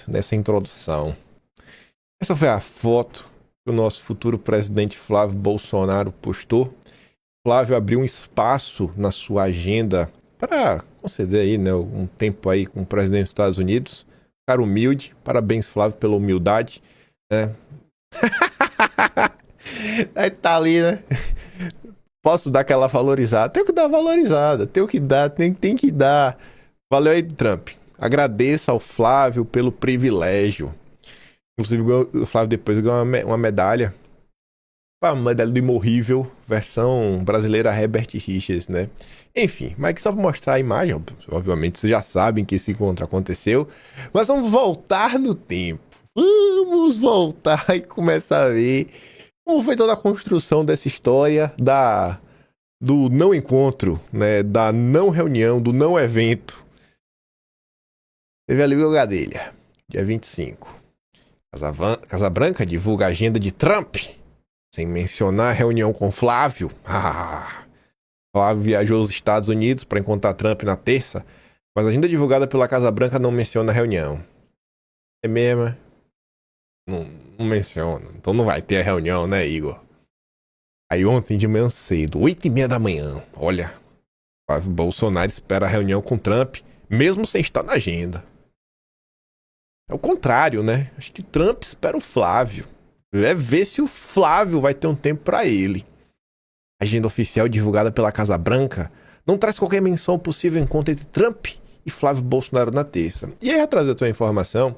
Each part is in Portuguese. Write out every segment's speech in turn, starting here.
nessa introdução. Essa foi a foto que o nosso futuro presidente Flávio Bolsonaro postou. Flávio abriu um espaço na sua agenda para conceder aí, né, um tempo aí com o presidente dos Estados Unidos. Cara humilde, parabéns Flávio pela humildade, né? Aí tá ali, né? Posso dar aquela valorizada? Tenho que dar valorizada, tenho que dar, tem que dar. Valeu aí, Trump. Agradeça ao Flávio pelo privilégio. Inclusive, o Flávio depois ganhou uma medalha. A medalha do Imorrível, versão brasileira Herbert Richards, né? Enfim, mas só pra mostrar a imagem, obviamente vocês já sabem que esse encontro aconteceu, mas vamos voltar no tempo. Vamos voltar e começar a ver como foi toda a construção dessa história do não encontro, né? Da não reunião, do não evento. Teve ali o Gadelha, dia 25. Casa Branca divulga a agenda de Trump, sem mencionar a reunião com Flávio. Flávio viajou aos Estados Unidos para encontrar Trump na terça, mas a agenda divulgada pela Casa Branca não menciona a reunião. É mesmo? Não menciona. Então não vai ter a reunião, né, Igor? Aí ontem de manhã cedo, 8h30 da manhã, olha, Flávio Bolsonaro espera a reunião com Trump, mesmo sem estar na agenda. É o contrário, né? Acho que Trump espera o Flávio. É ver se o Flávio vai ter um tempo para ele. A agenda oficial divulgada pela Casa Branca não traz qualquer menção ao possível encontro entre Trump e Flávio Bolsonaro na terça. E aí, atrás da tua informação,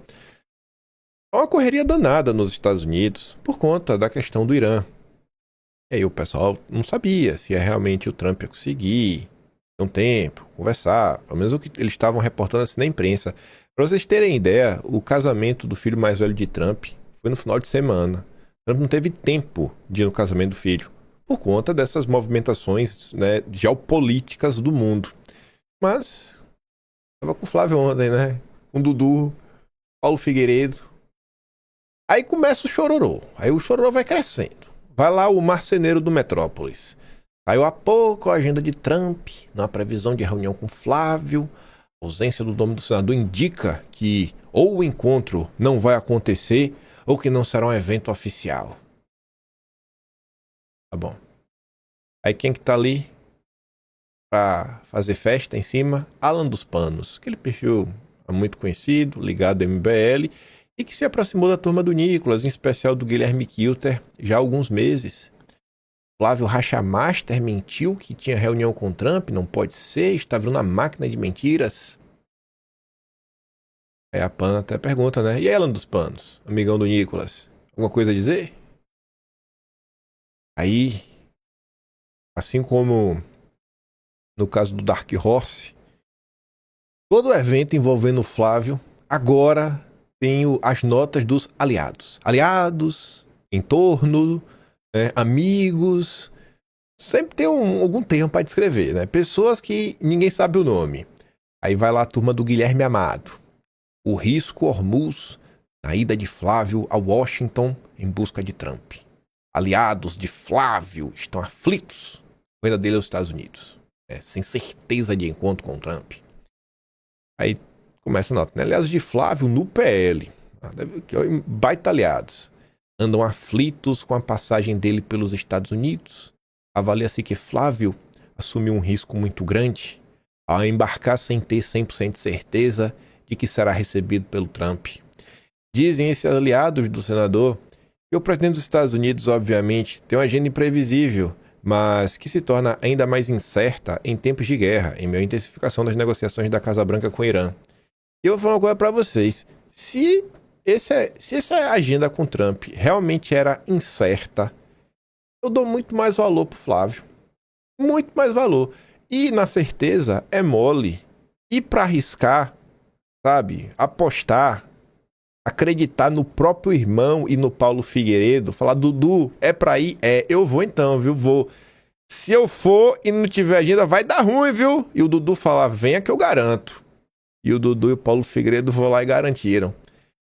é uma correria danada nos Estados Unidos por conta da questão do Irã. E aí o pessoal não sabia se realmente o Trump ia conseguir ter um tempo, conversar. Pelo menos o que eles estavam reportando assim na imprensa. Para vocês terem ideia, o casamento do filho mais velho de Trump foi no final de semana. Trump não teve tempo de ir no casamento do filho, por conta dessas movimentações, né, geopolíticas do mundo. Mas, tava com o Flávio ontem, né? Com o Dudu, Paulo Figueiredo. Aí começa o chororô. Aí o chororô vai crescendo. Vai lá o marceneiro do Metrópolis. Saiu há pouco a agenda de Trump, na previsão de reunião com Flávio. A ausência do nome do senador indica que ou o encontro não vai acontecer ou que não será um evento oficial. Tá bom. Aí quem que tá ali pra fazer festa em cima? Alan dos Panos. Aquele perfil muito conhecido, ligado ao MBL, e que se aproximou da turma do Nicolas, em especial do Guilherme Kilter, já há alguns meses. Flávio Rachamaster mentiu que tinha reunião com Trump, não pode ser, está virando uma máquina de mentiras. Aí a Pan até pergunta, né? E Alan dos Panos, amigão do Nicolas, alguma coisa a dizer? Aí, assim como no caso do Dark Horse, todo evento envolvendo o Flávio agora tem as notas dos aliados. Aliados, entorno, né, amigos. Sempre tem algum termo para descrever, né? Pessoas que ninguém sabe o nome. Aí vai lá a turma do Guilherme Amado. O risco Hormuz na ida de Flávio a Washington em busca de Trump. Aliados de Flávio estão aflitos com a ida dele aos Estados Unidos, né? Sem certeza de encontro com Trump. Aí começa a nota, né? Aliados de Flávio no PL. Baita aliados. Andam aflitos com a passagem dele pelos Estados Unidos. Avalia-se que Flávio assumiu um risco muito grande ao embarcar sem ter 100% de certeza de que será recebido pelo Trump. Dizem esses aliados do senador que o presidente dos Estados Unidos, obviamente, tem uma agenda imprevisível, mas que se torna ainda mais incerta em tempos de guerra, em meio à intensificação das negociações da Casa Branca com o Irã. E eu vou falar uma coisa para vocês. Se essa agenda com Trump realmente era incerta, eu dou muito mais valor pro Flávio. Muito mais valor. E na certeza é mole. E para arriscar, sabe, apostar, acreditar no próprio irmão e no Paulo Figueiredo, falar, Dudu, é pra ir? É, eu vou então, viu, vou. Se eu for e não tiver agenda, vai dar ruim, viu? E o Dudu fala, venha que eu garanto. E o Dudu e o Paulo Figueiredo vão lá e garantiram.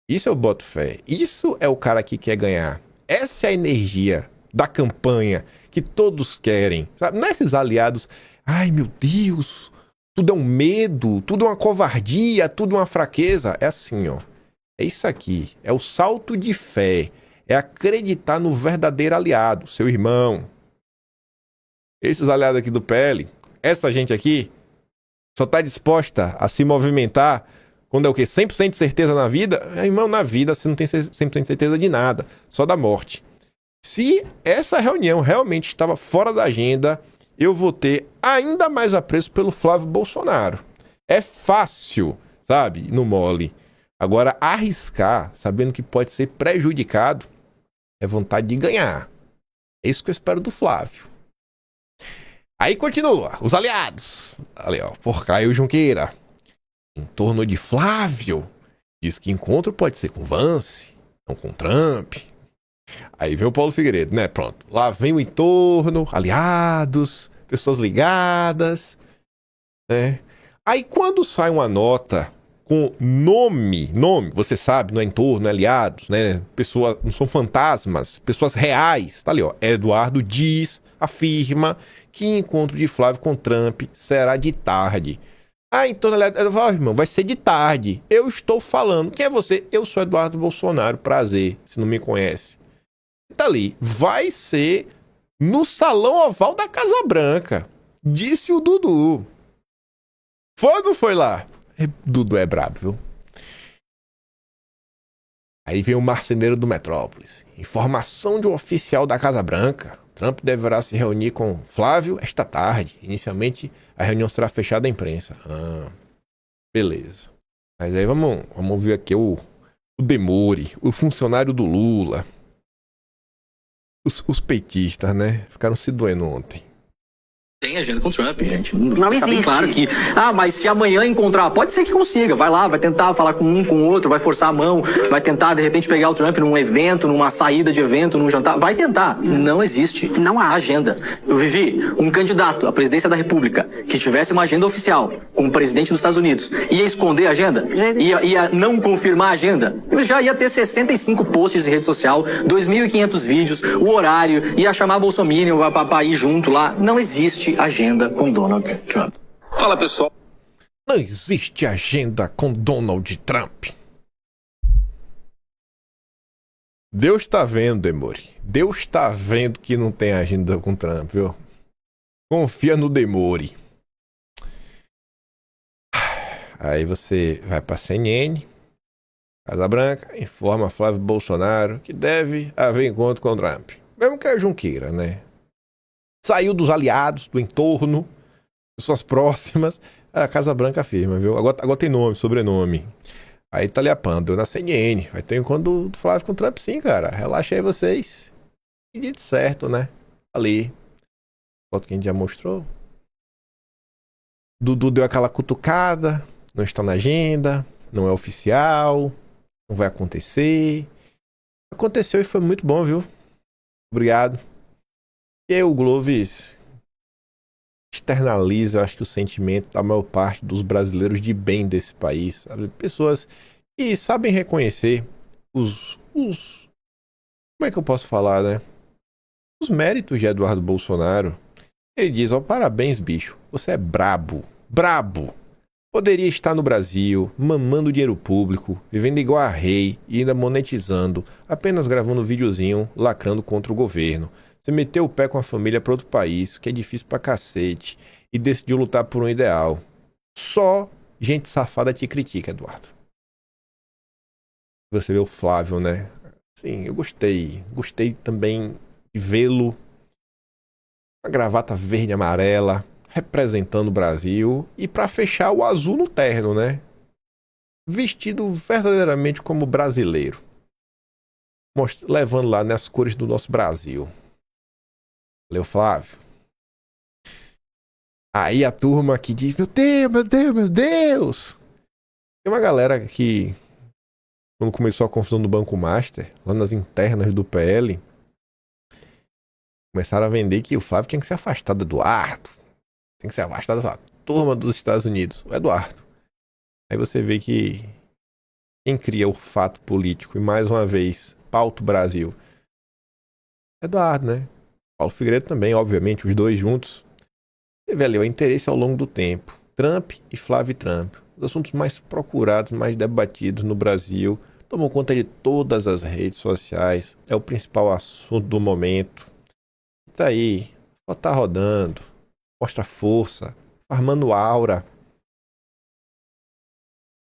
Isso eu boto fé. Isso é o cara que quer ganhar. Essa é a energia da campanha que todos querem, sabe? Não é esses aliados, ai meu Deus, tudo é um medo, tudo é uma covardia, tudo é uma fraqueza. É assim, ó. É isso aqui. É o salto de fé. É acreditar no verdadeiro aliado, seu irmão. Esses aliados aqui do PL, essa gente aqui, só tá disposta a se movimentar quando é o quê? 100% de certeza na vida? Irmão, na vida você não tem 100% de certeza de nada, só da morte. Se essa reunião realmente estava fora da agenda, eu vou ter ainda mais apreço pelo Flávio Bolsonaro. É fácil, sabe? No mole. Agora, arriscar, sabendo que pode ser prejudicado, é vontade de ganhar. É isso que eu espero do Flávio. Aí continua, os aliados. Ali, ó, por Caio Junqueira. Em torno de Flávio. Diz que encontro pode ser com Vance, não com Trump. Aí vem o Paulo Figueiredo, né? Pronto. Lá vem o entorno, aliados, pessoas ligadas, né? Aí quando sai uma nota com nome, você sabe, não é entorno, não é aliados, né? Pessoas, não são fantasmas, pessoas reais. Tá ali, ó. Eduardo diz, afirma que encontro de Flávio com Trump será de tarde. Ah, então, irmão, vai ser de tarde. Eu estou falando. Quem é você? Eu sou Eduardo Bolsonaro. Prazer, se não me conhece. Tá ali. Vai ser no Salão Oval da Casa Branca. Disse o Dudu. Foi ou não foi lá? Dudu é brabo, viu? Aí vem o marceneiro do Metrópolis. Informação de um oficial da Casa Branca. Trump deverá se reunir com Flávio esta tarde. Inicialmente, a reunião será fechada à imprensa. Ah, beleza. Mas aí vamos ver aqui o Demore, o funcionário do Lula. Os petistas, né? Ficaram se doendo ontem. Tem agenda com o Trump, gente. Não existe. Bem claro que, mas se amanhã encontrar, pode ser que consiga. Vai lá, vai tentar falar com um, com o outro, vai forçar a mão, vai tentar, de repente, pegar o Trump num evento, numa saída de evento, num jantar. Vai tentar. Não existe. Não há agenda. Eu vivi um candidato à presidência da República que tivesse uma agenda oficial com o presidente dos Estados Unidos. Ia esconder a agenda? Ia não confirmar a agenda? Eu já ia ter 65 posts de rede social, 2.500 vídeos, o horário, ia chamar Bolsonaro pra ir junto lá. Não existe agenda com Donald Trump. Fala, pessoal. Não existe agenda com Donald Trump. Deus tá vendo, Demore. Deus tá vendo que não tem agenda com Trump, viu? Confia no Demore. Aí você vai pra CNN, Casa Branca, informa Flávio Bolsonaro que deve haver encontro com Trump. Mesmo que a Junqueira, né? Saiu dos aliados, do entorno, pessoas próximas. A Casa Branca afirma, viu? Agora tem nome, sobrenome. Aí tá ali a Panda, deu na CNN. Vai ter um encontro do Flávio com o Trump, sim, cara. Relaxa aí vocês. E de certo, né? Ali. Foto que a gente já mostrou. Dudu deu aquela cutucada. Não está na agenda. Não é oficial. Não vai acontecer. Aconteceu e foi muito bom, viu? Obrigado. E o Gloves externaliza, eu acho que o sentimento da maior parte dos brasileiros de bem desse país, sabe? Pessoas que sabem reconhecer os... Como é que eu posso falar, né? Os méritos de Eduardo Bolsonaro. Ele diz, parabéns, bicho, você é brabo, brabo. Poderia estar no Brasil, mamando dinheiro público, vivendo igual a rei e ainda monetizando, apenas gravando um videozinho, lacrando contra o governo. Você meteu o pé com a família para outro país, que é difícil pra cacete, e decidiu lutar por um ideal. Só gente safada te critica, Eduardo. Você vê o Flávio, né? Sim, eu gostei. Gostei também de vê-lo. Uma gravata verde e amarela, representando o Brasil. E para fechar, o azul no terno, né? Vestido verdadeiramente como brasileiro. Levando lá nas cores do nosso Brasil. Valeu, Flávio. Aí a turma que diz, meu Deus, meu Deus, meu Deus. Tem uma galera que, quando começou a confusão do Banco Master, lá nas internas do PL, começaram a vender que o Flávio tinha que se afastar do Eduardo. Tem que se afastar dessa turma dos Estados Unidos. O Eduardo. Aí você vê que quem cria o fato político e, mais uma vez, pauta o Brasil. Eduardo, né? Paulo Figueiredo também, obviamente, os dois juntos. Teve ali o interesse ao longo do tempo. Trump e Flávio Trump. Os assuntos mais procurados, mais debatidos no Brasil. tomou conta de todas as redes sociais, é o principal assunto do momento. Tá aí, só tá rodando, mostra força, farmando aura.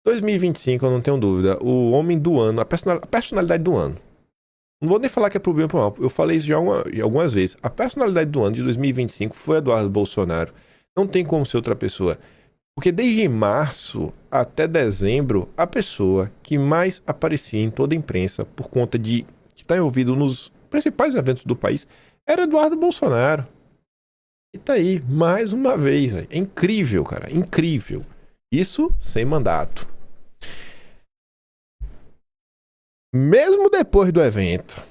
2025, eu não tenho dúvida, o homem do ano, a personalidade do ano. Não vou nem falar que é pro bem ou pro mal, eu falei isso já algumas vezes. A personalidade do ano de 2025 foi Eduardo Bolsonaro. Não tem como ser outra pessoa. Porque desde março até dezembro, a pessoa que mais aparecia em toda a imprensa por conta de estar envolvido nos principais eventos do país era Eduardo Bolsonaro. E tá aí, mais uma vez. É incrível, cara. Incrível. Isso sem mandato. Mesmo depois do evento,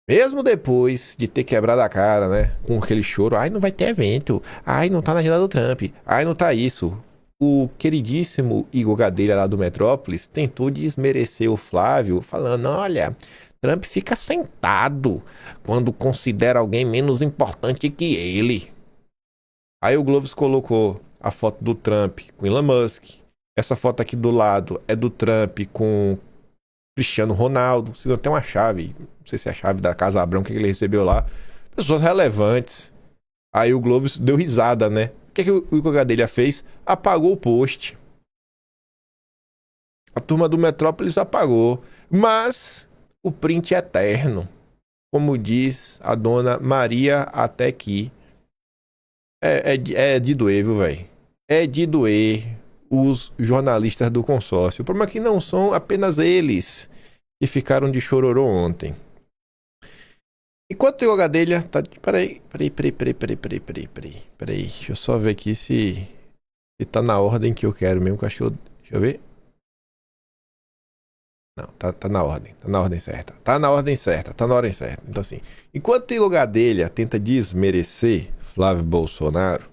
mesmo depois de ter quebrado a cara, né? Com aquele choro, ai, não vai ter evento, ai, não tá na agenda do Trump, ai, não tá isso. O queridíssimo Igor Gadelha lá do Metrópolis tentou desmerecer o Flávio, falando, olha, Trump fica sentado quando considera alguém menos importante que ele. Aí o Gloves colocou a foto do Trump com Elon Musk. Essa foto aqui do lado é do Trump com Cristiano Ronaldo, segurando até uma chave, não sei se é a chave da Casa Branca que ele recebeu lá. Pessoas relevantes. Aí o Globo deu risada, né? O que o Igor Gadelha fez? Apagou o post. A turma do Metrópolis apagou. Mas o print é eterno. Como diz a dona Maria até aqui. É de doer, viu, velho? É de doer os jornalistas do consórcio. O problema é que não são apenas eles que ficaram de chororô ontem. Enquanto o Igor Gadelha tá... Peraí. Deixa eu só ver aqui se tá na ordem que eu quero mesmo, que eu acho que eu... Deixa eu ver. Não, tá na ordem. Tá na ordem certa. Tá na ordem certa. Tá na ordem certa. Então assim, enquanto o Igor Gadelha tenta desmerecer Flávio Bolsonaro,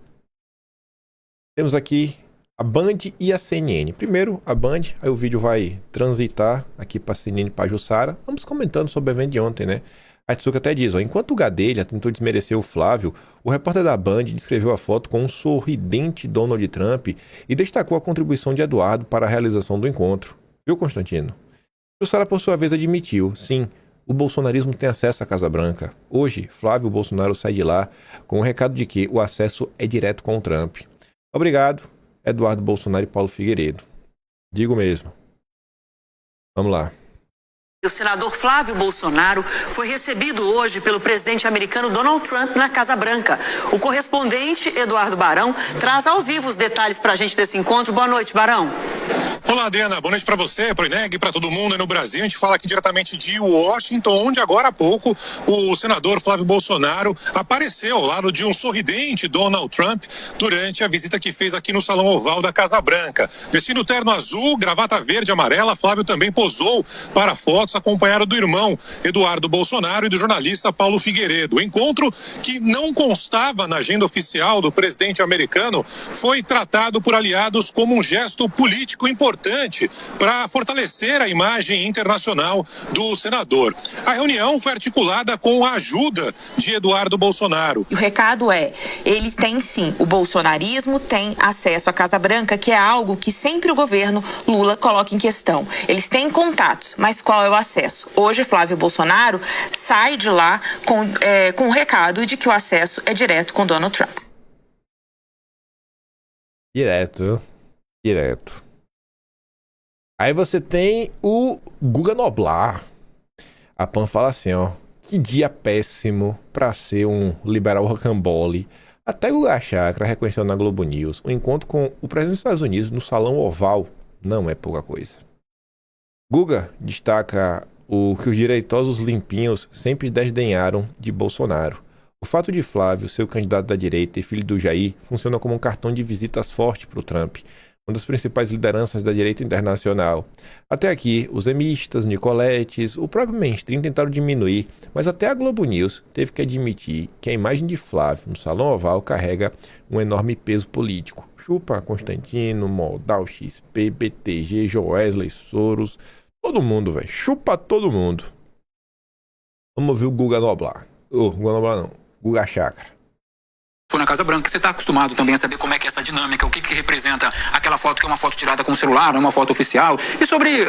temos aqui a Band e a CNN. Primeiro a Band, aí o vídeo vai transitar aqui para a CNN Pajussara. Vamos comentando sobre o evento de ontem, né? A Tsuka até diz, ó, enquanto o Gadelha tentou desmerecer o Flávio, o repórter da Band descreveu a foto com um sorridente Donald Trump e destacou a contribuição de Eduardo para a realização do encontro. Viu, Constantino? Jussara, por sua vez, admitiu, sim, o bolsonarismo tem acesso à Casa Branca. Hoje, Flávio Bolsonaro sai de lá com o recado de que o acesso é direto com o Trump. Obrigado, Eduardo Bolsonaro e Paulo Figueiredo. Digo mesmo. Vamos lá. O senador Flávio Bolsonaro foi recebido hoje pelo presidente americano Donald Trump na Casa Branca. O correspondente Eduardo Barão traz ao vivo os detalhes para a gente desse encontro. Boa noite, Barão. Olá, Adriana. Boa noite para você, para o INEG, para todo mundo aí no Brasil. A gente fala aqui diretamente de Washington, onde agora há pouco o senador Flávio Bolsonaro apareceu ao lado de um sorridente Donald Trump durante a visita que fez aqui no Salão Oval da Casa Branca. Vestindo terno azul, gravata verde e amarela, Flávio também posou para fotos acompanhado do irmão Eduardo Bolsonaro e do jornalista Paulo Figueiredo. O encontro, que não constava na agenda oficial do presidente americano, foi tratado por aliados como um gesto político importante para fortalecer a imagem internacional do senador. A reunião foi articulada com a ajuda de Eduardo Bolsonaro. O recado é, eles têm sim, o bolsonarismo tem acesso à Casa Branca, que é algo que sempre o governo Lula coloca em questão. Eles têm contatos, mas qual é o acesso? Hoje, Flávio Bolsonaro sai de lá com o recado de que o acesso é direto com Donald Trump. Direto. Aí você tem o Guga Noblar. A Pan fala assim, ó, que dia péssimo pra ser um liberal rocambole. Até Guga Chakra reconheceu na Globo News um encontro com o presidente dos Estados Unidos no Salão Oval não é pouca coisa. Guga destaca o que os direitosos limpinhos sempre desdenharam de Bolsonaro. O fato de Flávio ser o candidato da direita e filho do Jair funciona como um cartão de visitas forte para o Trump, uma das principais lideranças da direita internacional. Até aqui, os emistas, Nicoletes, o próprio mainstream tentaram diminuir, mas até a Globo News teve que admitir que a imagem de Flávio no Salão Oval carrega um enorme peso político. Chupa Constantino, Moldal, XP, BTG, Joesley, Soros, todo mundo, velho. Chupa todo mundo. Vamos ouvir o Guga Noblar. Guga Noblar não. Guga Chakra. foi na Casa Branca. Você está acostumado também a saber como é que é essa dinâmica, o que representa aquela foto que é uma foto tirada com o celular, é uma foto oficial. E sobre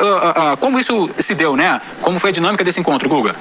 como isso se deu, né? Como foi a dinâmica desse encontro, Guga?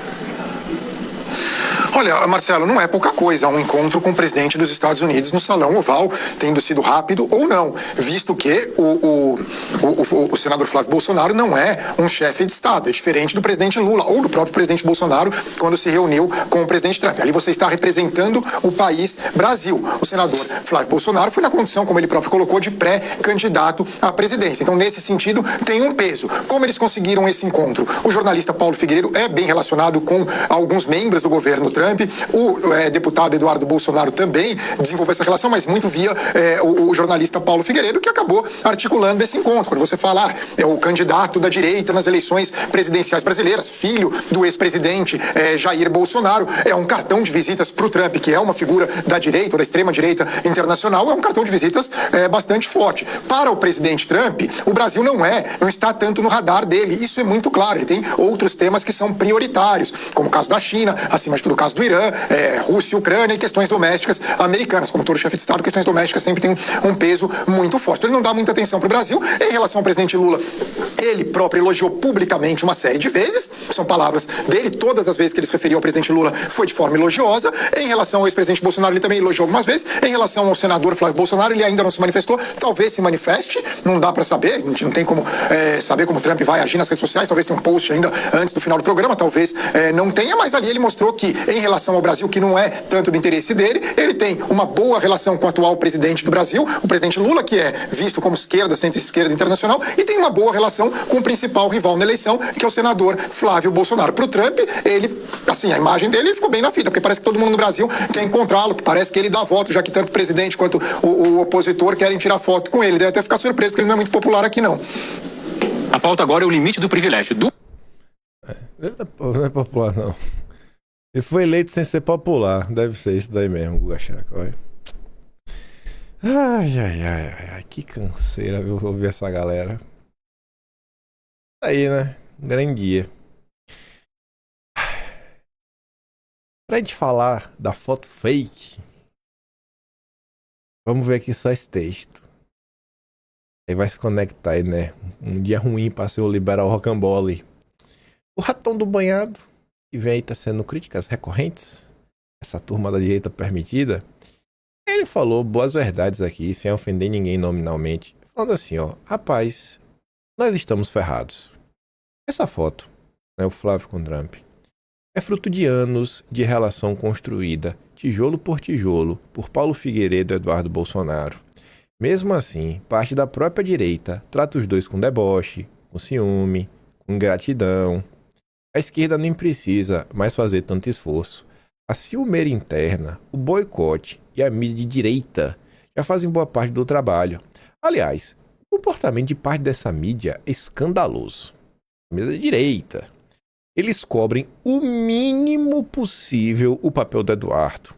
Olha, Marcelo, não é pouca coisa um encontro com o presidente dos Estados Unidos no Salão Oval, tendo sido rápido ou não, visto que o senador Flávio Bolsonaro não é um chefe de Estado, é diferente do presidente Lula ou do próprio presidente Bolsonaro quando se reuniu com o presidente Trump. Ali você está representando o país Brasil. O senador Flávio Bolsonaro foi na condição, como ele próprio colocou, de pré-candidato à presidência. Então, nesse sentido, tem um peso. Como eles conseguiram esse encontro? O jornalista Paulo Figueiredo é bem relacionado com alguns membros do governo Trump. O deputado Eduardo Bolsonaro também desenvolveu essa relação, mas muito via o jornalista Paulo Figueiredo, que acabou articulando esse encontro. Quando você fala, é o candidato da direita nas eleições presidenciais brasileiras, filho do ex-presidente Jair Bolsonaro, é um cartão de visitas para o Trump, que é uma figura da direita, ou da extrema-direita internacional, é um cartão de visitas bastante forte. Para o presidente Trump, o Brasil não está tanto no radar dele. Isso é muito claro. Ele tem outros temas que são prioritários, como o caso da China, acima de tudo o caso do Irã, Rússia e Ucrânia e questões domésticas americanas. Como todo chefe de Estado, questões domésticas sempre têm um peso muito forte. Ele não dá muita atenção para o Brasil. Em relação ao presidente Lula, ele próprio elogiou publicamente uma série de vezes, são palavras dele, todas as vezes que ele se referiu ao presidente Lula foi de forma elogiosa. Em relação ao ex-presidente Bolsonaro, ele também elogiou algumas vezes. Em relação ao senador Flávio Bolsonaro, ele ainda não se manifestou, talvez se manifeste, não dá para saber, a gente não tem como saber como o Trump vai agir nas redes sociais, talvez tenha um post ainda antes do final do programa, talvez não tenha, mas ali ele mostrou que em relação ao Brasil, que não é tanto do interesse dele, ele tem uma boa relação com o atual presidente do Brasil, o presidente Lula, que é visto como esquerda, centro-esquerda internacional, e tem uma boa relação com o principal rival na eleição, que é o senador Flávio Bolsonaro. Para o Trump, ele, assim, a imagem dele ficou bem na fita, porque parece que todo mundo no Brasil quer encontrá-lo, que parece que ele dá voto, já que tanto o presidente quanto o opositor querem tirar foto com ele. Deve até ficar surpreso, porque ele não é muito popular aqui, não. A pauta agora é o limite do privilégio. Não é popular, não. Ele foi eleito sem ser popular. Deve ser isso daí mesmo, Guga Chakra. Olha. Ai, que canseira, viu, ouvir essa galera. Aí, né? Grande dia. Pra gente falar da foto fake, vamos ver aqui só esse texto. Aí vai se conectar aí, né? Um dia ruim pra ser o liberal rocambole. O ratão do banhado, que vem aí tá sendo críticas recorrentes, essa turma da direita permitida, ele falou boas verdades aqui, sem ofender ninguém nominalmente, falando assim, ó, rapaz, nós estamos ferrados. Essa foto, né, o Flávio com Trump, é fruto de anos de relação construída, tijolo por tijolo, por Paulo Figueiredo e Eduardo Bolsonaro. Mesmo assim, parte da própria direita trata os dois com deboche, com ciúme, com ingratidão. A esquerda nem precisa mais fazer tanto esforço. A ciumeira interna, o boicote e a mídia de direita já fazem boa parte do trabalho. Aliás, o comportamento de parte dessa mídia é escandaloso. A mídia da direita. Eles cobrem o mínimo possível o papel do Eduardo.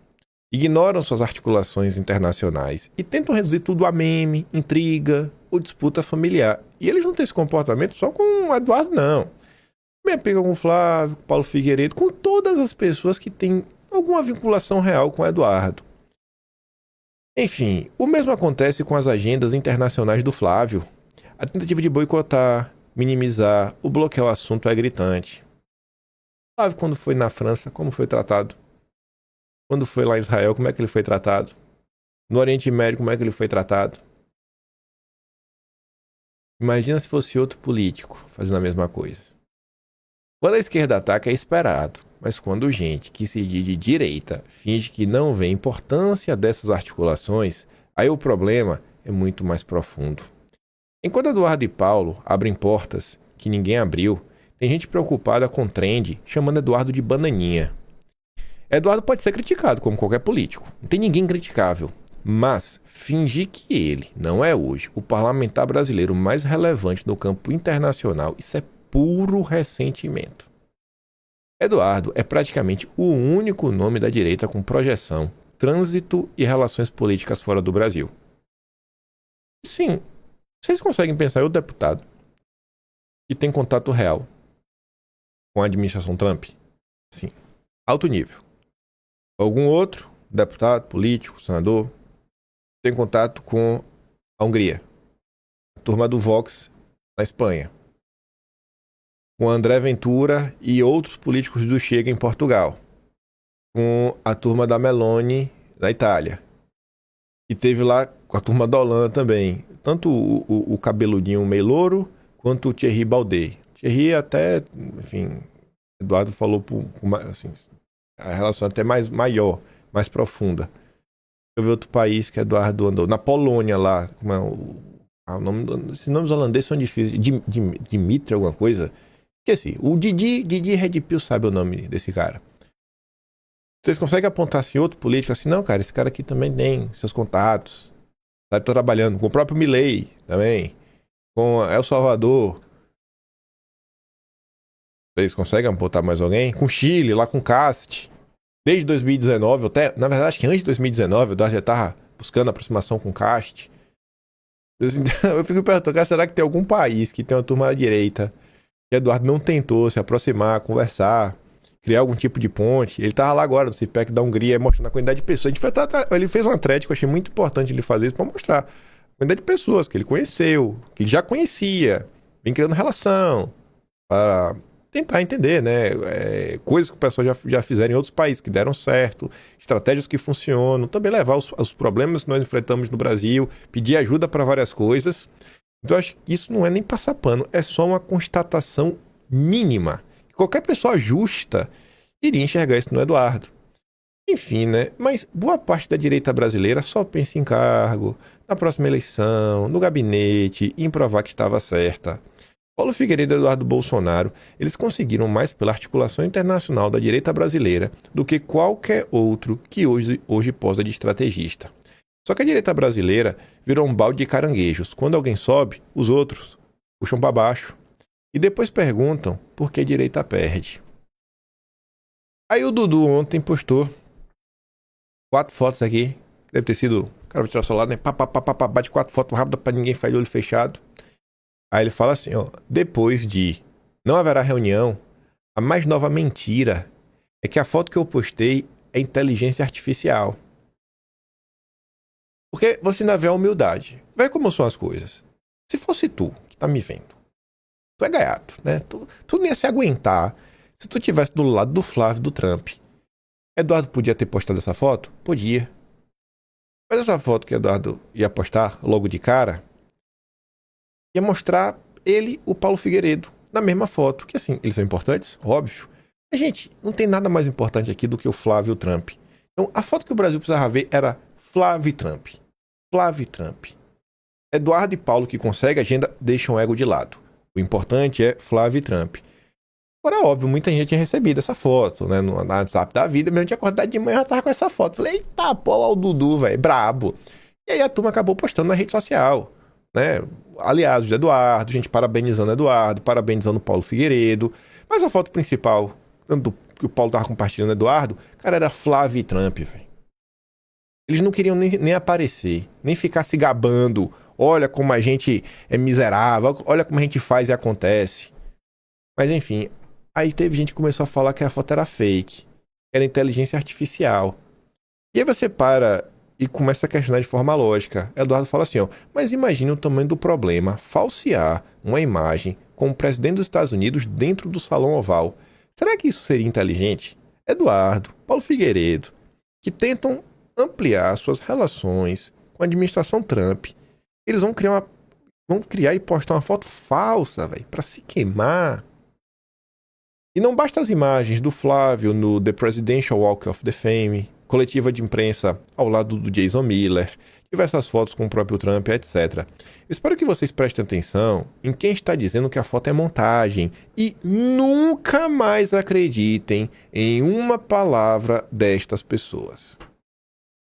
Ignoram suas articulações internacionais e tentam reduzir tudo a meme, intriga ou disputa familiar. E eles não têm esse comportamento só com o Eduardo, não. Me pega com o Flávio, com o Paulo Figueiredo, com todas as pessoas que têm alguma vinculação real com o Eduardo. Enfim, o mesmo acontece com as agendas internacionais do Flávio. A tentativa de boicotar, minimizar, ou bloquear o assunto é gritante. O Flávio, quando foi na França, como foi tratado? Quando foi lá em Israel, como é que ele foi tratado? No Oriente Médio, como é que ele foi tratado? Imagina se fosse outro político fazendo a mesma coisa. Quando a esquerda ataca é esperado, mas quando gente que se diz de direita finge que não vê a importância dessas articulações, aí o problema é muito mais profundo. Enquanto Eduardo e Paulo abrem portas que ninguém abriu, tem gente preocupada com trend chamando Eduardo de bananinha. Eduardo pode ser criticado como qualquer político, não tem ninguém criticável, mas fingir que ele não é hoje o parlamentar brasileiro mais relevante no campo internacional, isso é puro ressentimento. Eduardo é praticamente o único nome da direita com projeção, trânsito e relações políticas fora do Brasil. Sim, vocês conseguem pensar em outro deputado que tem contato real com a administração Trump? Sim, alto nível. Algum outro deputado, político, senador, tem contato com a Hungria, a turma do Vox na Espanha, com André Ventura e outros políticos do Chega em Portugal, com a turma da Meloni na Itália, e teve lá com a turma da Holanda também, tanto o cabeludinho meio louro, quanto o Thierry Baudet. Thierry até, enfim, Eduardo falou assim, a relação até maior, mais profunda. Eu vi outro país que Eduardo andou, na Polônia lá, como é o nome, esses nomes holandeses são difíceis, Dimitri alguma coisa, esqueci, o Didi Redpil sabe o nome desse cara. Vocês conseguem apontar assim outro político assim, não, cara, esse cara aqui também tem seus contatos, tá trabalhando com o próprio Milei também, com El Salvador. Vocês conseguem apontar mais alguém? Com Chile, lá com Cast. Desde 2019, até, na verdade, que antes de 2019, o Eduardo já estava buscando aproximação com Cast. Eu fico perguntando, cara, será que tem algum país que tem uma turma da direita que Eduardo não tentou se aproximar, conversar, criar algum tipo de ponte? Ele estava lá agora no CIPEC da Hungria, mostrando a quantidade de pessoas. Ele fez uma thread que eu achei muito importante ele fazer isso para mostrar a quantidade de pessoas que ele conheceu, que ele já conhecia, vem criando relação, para tentar entender, né? Coisas que o pessoal já fizeram em outros países que deram certo, estratégias que funcionam, também levar os problemas que nós enfrentamos no Brasil, pedir ajuda para várias coisas. Então, eu acho que isso não é nem passar pano, é só uma constatação mínima. Qualquer pessoa justa iria enxergar isso no Eduardo. Enfim, né? Mas boa parte da direita brasileira só pensa em cargo, na próxima eleição, no gabinete, em provar que estava certa. Paulo Figueiredo e Eduardo Bolsonaro, eles conseguiram mais pela articulação internacional da direita brasileira do que qualquer outro que hoje posa de estrategista. Só que a direita brasileira virou um balde de caranguejos. Quando alguém sobe, os outros puxam para baixo. E depois perguntam por que a direita perde. Aí o Dudu ontem postou 4 fotos aqui. Deve ter sido, o cara vai tirar o celular, né? Bate 4 fotos rápidas para ninguém ficar de olho fechado. Aí ele fala assim, ó, depois de não haverá reunião, a mais nova mentira é que a foto que eu postei é inteligência artificial. Porque você ainda vê a humildade. Vê como são as coisas. Se fosse tu que tá me vendo, tu é gaiato, né? Tu não ia se aguentar se tu tivesse do lado do Flávio, do Trump. Eduardo podia ter postado essa foto? Podia. Mas essa foto que Eduardo ia postar logo de cara ia mostrar ele, o Paulo Figueiredo, na mesma foto. Que assim, eles são importantes, óbvio. Mas, gente, não tem nada mais importante aqui do que o Flávio e o Trump. Então, a foto que o Brasil precisava ver era Flávio e Trump. Flávio e Trump. Eduardo e Paulo, que conseguem agenda, deixam o ego de lado. O importante é Flávio e Trump. Agora, óbvio, muita gente tinha recebido essa foto, né? No WhatsApp da vida, mesmo tinha acordado de manhã, já tava com essa foto. Falei, eita, pô, lá o Dudu, velho, brabo. E aí a turma acabou postando na rede social, né? Aliados de Eduardo, gente parabenizando Eduardo, parabenizando o Paulo Figueiredo. Mas a foto principal, tanto que o Paulo tava compartilhando Eduardo, cara, era Flávio e Trump, velho. Eles não queriam nem aparecer, nem ficar se gabando. Olha como a gente é miserável, olha como a gente faz e acontece. Mas enfim, aí teve gente que começou a falar que a foto era fake, que era inteligência artificial. E aí você para e começa a questionar de forma lógica. Eduardo fala assim, ó, mas imagine o tamanho do problema, falsear uma imagem com o presidente dos Estados Unidos dentro do Salão Oval. Será que isso seria inteligente? Eduardo, Paulo Figueiredo, que tentam ampliar suas relações com a administração Trump, eles vão criar e postar uma foto falsa, velho, para se queimar. E não basta as imagens do Flávio no The Presidential Walk of the Fame, coletiva de imprensa ao lado do Jason Miller, diversas fotos com o próprio Trump, etc. Espero que vocês prestem atenção em quem está dizendo que a foto é montagem e nunca mais acreditem em uma palavra destas pessoas.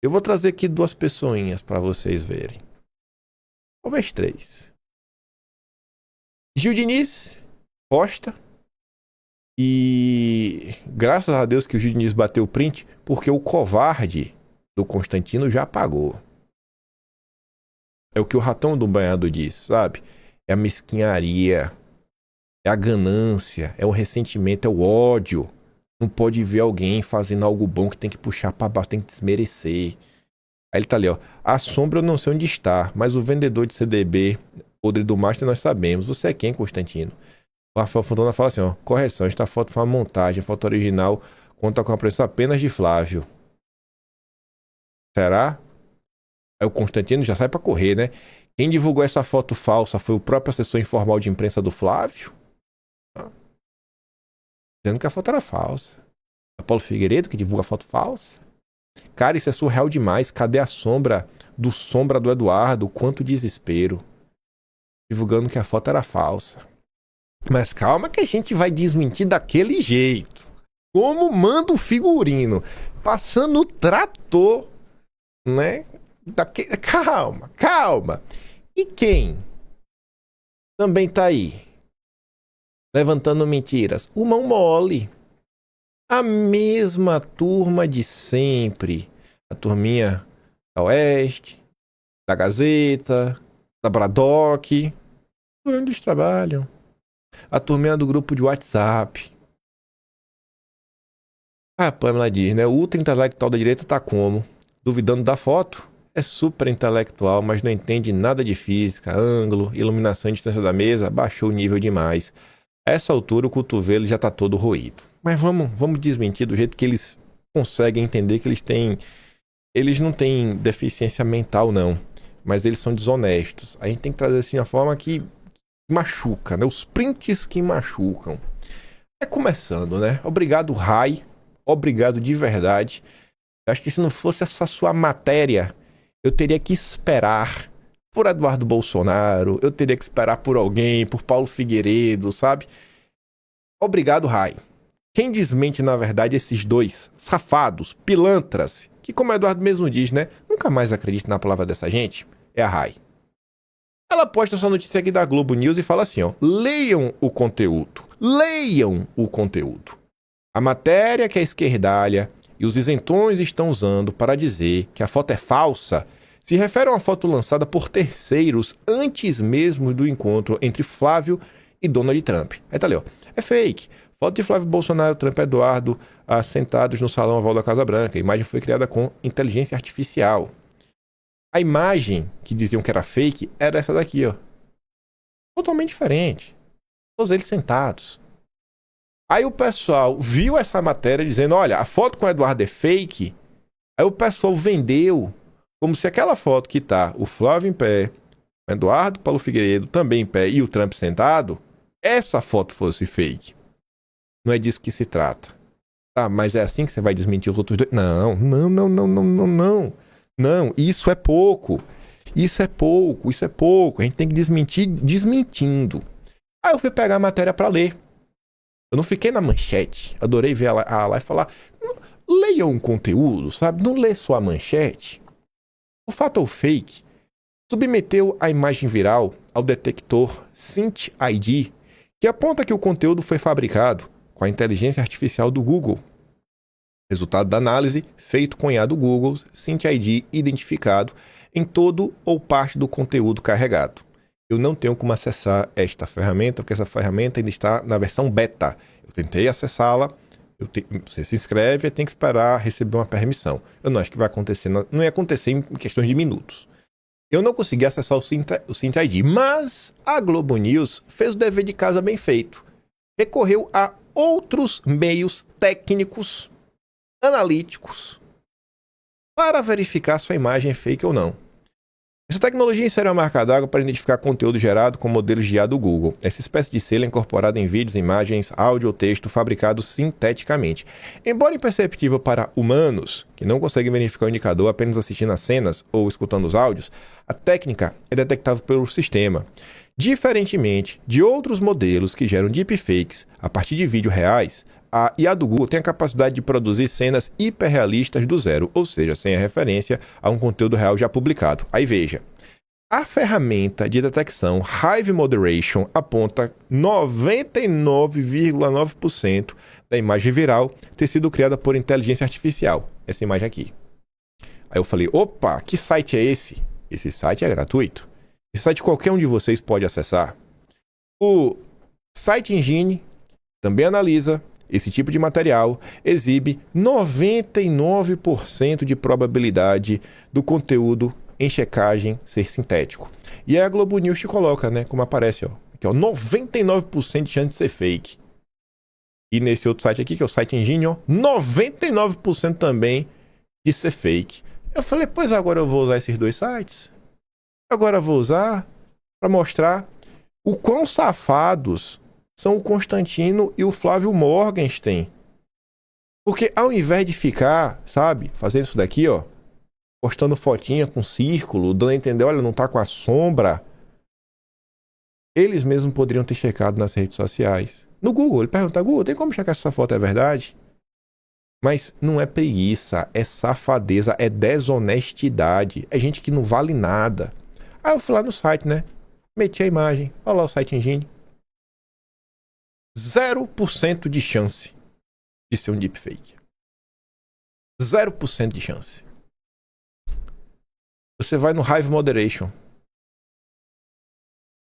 Eu vou trazer aqui 2 pessoinhas para vocês verem. Talvez 3. Gil Diniz posta. E graças a Deus que o Gil Diniz bateu o print, porque o covarde do Constantino já apagou. É o que o Ratão do Banhado diz, sabe? É a mesquinharia, é a ganância, é o ressentimento, é o ódio Não pode ver alguém fazendo algo bom que tem que puxar pra baixo, tem que desmerecer. Aí ele tá ali, ó. A sombra eu não sei onde está, mas o vendedor de CDB, podre do Master, nós sabemos. Você é quem, Constantino? O Rafael Fontana fala assim, ó. Correção, esta foto foi uma montagem. A foto original conta com a presença apenas de Flávio. Será? Aí o Constantino já sai pra correr, né? Quem divulgou essa foto falsa foi o próprio assessor informal de imprensa do Flávio? Dizendo que a foto era falsa. É o Paulo Figueiredo que divulga a foto falsa? Cara, isso é surreal demais. Cadê a sombra do Eduardo? Quanto desespero. Divulgando que a foto era falsa. Mas calma que a gente vai desmentir daquele jeito. Como manda o figurino. Passando o trator, né? Calma, calma. E quem também tá aí levantando mentiras? O Mão Mole. A mesma turma de sempre. A turminha da Oeste, da Gazeta, da Braddock. Onde eles trabalham. A turminha do grupo de WhatsApp. A Pamela diz, né? O ultra intelectual da direita tá como? Duvidando da foto? É super intelectual, mas não entende nada de física, ângulo, iluminação e distância da mesa. Baixou o nível demais. A essa altura o cotovelo já tá todo roído. Mas vamos desmentir do jeito que eles conseguem entender que eles não têm deficiência mental, não. Mas eles são desonestos. A gente tem que trazer assim de uma forma que machuca, né? Os prints que machucam. É começando, né? Obrigado, Rai. Obrigado de verdade. Eu acho que se não fosse essa sua matéria, eu teria que esperar por Eduardo Bolsonaro. Eu teria que esperar por alguém, por Paulo Figueiredo, sabe? Obrigado, Rai. Quem desmente, na verdade, esses dois safados, pilantras, que como o Eduardo mesmo diz, né? Nunca mais acredite na palavra dessa gente, é a Rai. Ela posta essa notícia aqui da Globo News e fala assim, ó. Leiam o conteúdo. Leiam o conteúdo. A matéria que a esquerdalha e os isentões estão usando para dizer que a foto é falsa se refere a uma foto lançada por terceiros antes mesmo do encontro entre Flávio e Donald Trump. Aí tá ali, ó. É fake. Foto de Flávio Bolsonaro, Trump e Eduardo sentados no salão oval da Casa Branca. A imagem foi criada com inteligência artificial. A imagem que diziam que era fake era essa daqui, ó. Totalmente diferente. Todos eles sentados. Aí o pessoal viu essa matéria dizendo, olha, a foto com o Eduardo é fake. Aí o pessoal vendeu como se aquela foto que tá o Flávio em pé, o Eduardo, Paulo Figueiredo também em pé e o Trump sentado, essa foto fosse fake. Não é disso que se trata. Tá, mas é assim que você vai desmentir os outros dois? Não. Não, isso é pouco. Isso é pouco. A gente tem que desmentir desmentindo. Aí eu fui pegar a matéria para ler. Eu não fiquei na manchete. Adorei ver ela lá e falar. Leiam um conteúdo, sabe? Não lê só a manchete. O fato ou fake submeteu a imagem viral ao detector Cint ID, que aponta que o conteúdo foi fabricado com a inteligência artificial do Google. Resultado da análise, feito com IA do Google, Cint ID identificado em todo ou parte do conteúdo carregado. Eu não tenho como acessar esta ferramenta, porque essa ferramenta ainda está na versão beta. Eu tentei acessá-la, você se inscreve e tem que esperar receber uma permissão. Eu não acho que vai acontecer, não ia acontecer em questões de minutos. Eu não consegui acessar o Cint ID, mas a Globo News fez o dever de casa bem feito. Recorreu a outros meios técnicos, analíticos, para verificar se a imagem é fake ou não. Essa tecnologia insere uma marca d'água para identificar conteúdo gerado com modelos de IA do Google. Essa espécie de selo é incorporada em vídeos, imagens, áudio ou texto fabricados sinteticamente. Embora imperceptível para humanos, que não conseguem verificar o indicador apenas assistindo as cenas ou escutando os áudios, a técnica é detectável pelo sistema. Diferentemente de outros modelos que geram deepfakes a partir de vídeos reais, a IA do Google tem a capacidade de produzir cenas hiperrealistas do zero, ou seja, sem a referência a um conteúdo real já publicado. Aí veja, a ferramenta de detecção Hive Moderation aponta 99,9% da imagem viral ter sido criada por inteligência artificial. Essa imagem aqui. Aí eu falei, opa, que site é esse? Esse site é gratuito. Esse site qualquer um de vocês pode acessar. O Site Engine também analisa Esse tipo de material exibe 99% de probabilidade do conteúdo em checagem ser sintético. E aí a Globo News te coloca, né, como aparece, ó. Aqui, ó, 99% de chance de ser fake. E nesse outro site aqui, que é o site Engine, ó, 99% também de ser fake. Eu falei, pois agora eu vou usar esses dois sites. Agora eu vou usar para mostrar o quão safados são o Constantino e o Flávio Morgenstern. Porque ao invés de ficar, sabe, fazendo isso daqui, ó, postando fotinha com círculo, dando a entender, olha, não tá com a sombra, eles mesmos poderiam ter checado nas redes sociais. No Google, ele pergunta, Google, tem como checar se essa foto é verdade? Mas não é preguiça, é safadeza, é desonestidade, é gente que não vale nada. Aí eu fui lá no site, né, meti a imagem, olha lá o site Engine. 0% de chance de ser um deepfake. 0% de chance. Você vai no Hive Moderation.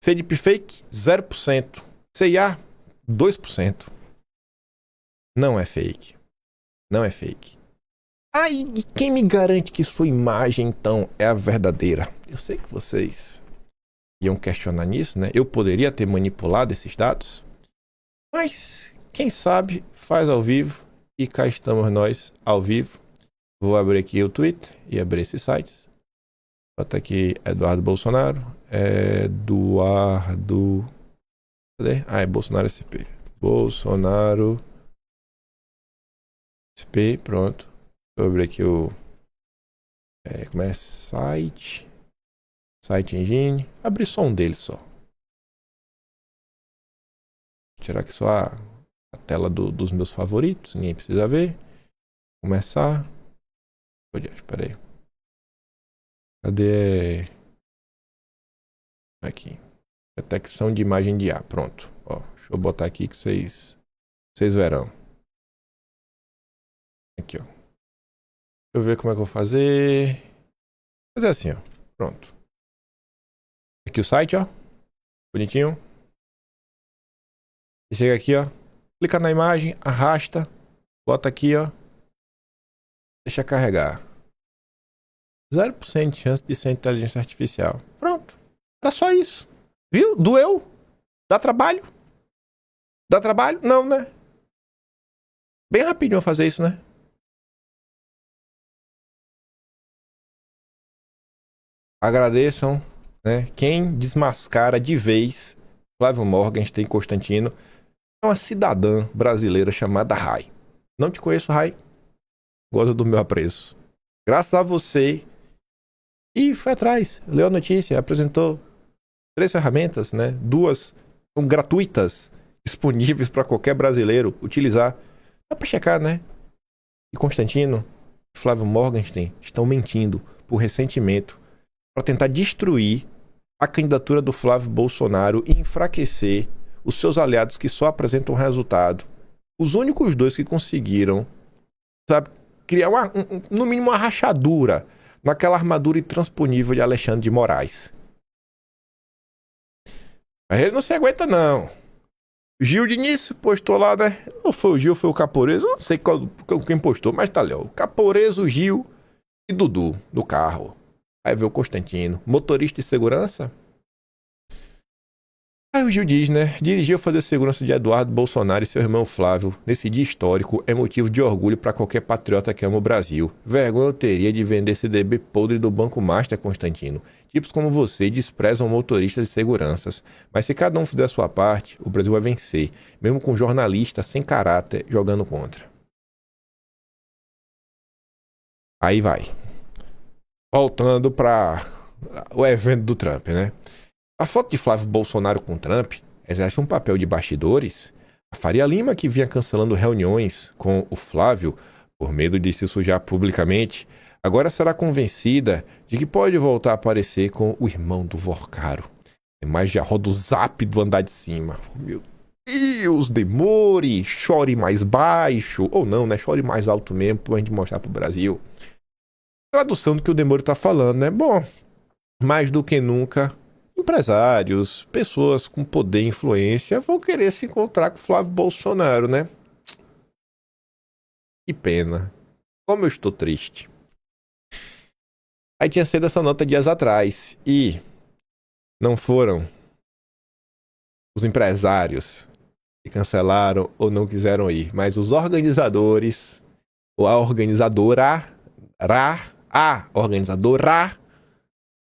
Ser deepfake, 0%. CIA, 2%. Não é fake. Não é fake. Aí, e quem me garante que sua imagem, então, é a verdadeira? Eu sei que vocês iam questionar nisso, né? Eu poderia ter manipulado esses dados? Mas, quem sabe, faz ao vivo. E cá estamos nós, ao vivo. Vou abrir aqui o Twitter e abrir esses sites. Bota aqui Eduardo Bolsonaro. Eduardo... Cadê? Ah, é Bolsonaro SP. Bolsonaro SP, pronto. Vou abrir aqui o... como é? Site Engine. Abri só um deles só. Tirar aqui só a tela dos meus favoritos. Ninguém precisa ver. Começar. Espera aí. Cadê? Aqui. Detecção de imagem de ar. Pronto. Ó, deixa eu botar aqui que vocês verão. Aqui, ó. Deixa eu ver como é que eu vou fazer. Vou fazer assim, ó. Pronto. Aqui o site, ó. Bonitinho. Chega aqui, ó. Clica na imagem, arrasta. Bota aqui, ó. Deixa carregar. 0% de chance de ser inteligência artificial. Pronto. Era só isso. Viu? Doeu? Dá trabalho? Dá trabalho? Não, né? Bem rapidinho fazer isso, né? Agradeçam, né? Quem desmascara de vez Flávio Morgenstern Constantino é uma cidadã brasileira chamada Rai. Não te conheço, Rai. Gosto do meu apreço. Graças a você. E foi atrás. Leu a notícia, apresentou 3 ferramentas, né? 2 são gratuitas, disponíveis para qualquer brasileiro utilizar. Dá para checar, né? E Constantino e Flávio Morgenstern estão mentindo por ressentimento para tentar destruir a candidatura do Flávio Bolsonaro e enfraquecer os seus aliados que só apresentam resultado. Os únicos 2 que conseguiram, sabe, criar no mínimo uma rachadura naquela armadura intransponível de Alexandre de Moraes. Mas ele não se aguenta, não. Gil Diniz postou lá, né? Não foi o Gil, foi o Caporeso. Não sei quem postou, mas tá ali, ó. O Caporeso, o Gil e Dudu no carro. Aí vê o Constantino. Motorista de segurança? Aí o Gil diz, né? Dirigir ou fazer segurança de Eduardo Bolsonaro e seu irmão Flávio nesse dia histórico é motivo de orgulho para qualquer patriota que ama o Brasil. Vergonha eu teria de vender CDB podre do Banco Master, Constantino. Tipos como você desprezam motoristas e seguranças. Mas se cada um fizer a sua parte, o Brasil vai vencer, mesmo com jornalistas sem caráter jogando contra. Aí vai. Voltando para o evento do Trump, né? A foto de Flávio Bolsonaro com Trump exerce um papel de bastidores. A Faria Lima, que vinha cancelando reuniões com o Flávio por medo de se sujar publicamente, agora será convencida de que pode voltar a aparecer com o irmão do Vorcaro. Mas já roda o zap do andar de cima. Meu Deus, demore, chore mais baixo. Ou não, né? Chore mais alto mesmo pra gente mostrar pro Brasil. Tradução do que o Demônio tá falando, né? Bom, mais do que nunca, empresários, pessoas com poder e influência vão querer se encontrar com o Flávio Bolsonaro, né? Que pena. Como eu estou triste. Aí tinha sido essa nota dias atrás. E não foram os empresários que cancelaram ou não quiseram ir, mas os organizadores, ou a organizadora,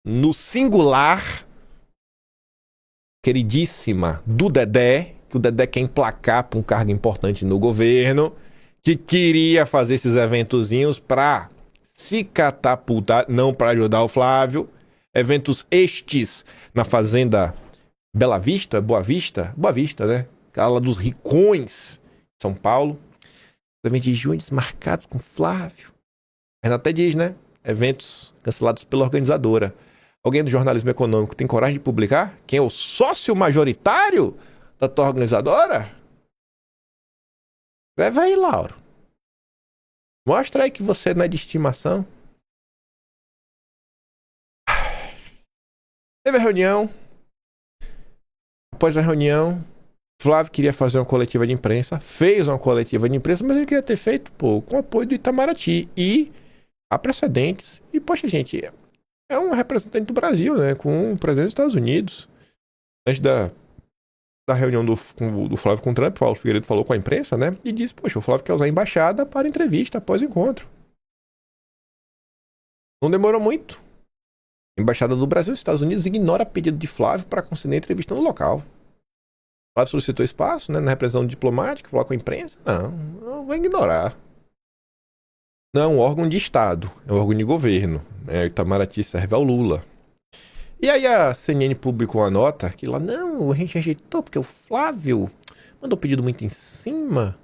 no singular, queridíssima do Dedé, que o Dedé quer emplacar para um cargo importante no governo, que queria fazer esses eventozinhos para se catapultar, não para ajudar o Flávio. Eventos estes na fazenda Bela Vista, Boa Vista, né? Aquela dos Ricões, São Paulo. Eventos de junho desmarcados com Flávio. Renata até diz, né? Eventos cancelados pela organizadora. Alguém do jornalismo econômico tem coragem de publicar? Quem é o sócio majoritário da tua organizadora? Escreve aí, Lauro. Mostra aí que você não é de estimação. Teve a reunião. Após a reunião, Flávio queria fazer uma coletiva de imprensa. Fez uma coletiva de imprensa, mas ele queria ter feito, com o apoio do Itamaraty. E há precedentes. E, poxa, gente, é um representante do Brasil, né? Com o presidente dos Estados Unidos. Antes da reunião do Flávio com o Trump, o Paulo Figueiredo falou com a imprensa, né? E disse, poxa, o Flávio quer usar a embaixada para entrevista após o encontro. Não demorou muito. A embaixada do Brasil e dos Estados Unidos ignora pedido de Flávio para conceder entrevista no local. Flávio solicitou espaço, né? Na representação diplomática, falar com a imprensa. Não vai ignorar. Não é um órgão de Estado, é um órgão de governo. O Itamaraty serve ao Lula. E aí a CNN publicou uma nota que lá, não, a gente rejeitou porque o Flávio mandou um pedido muito em cima.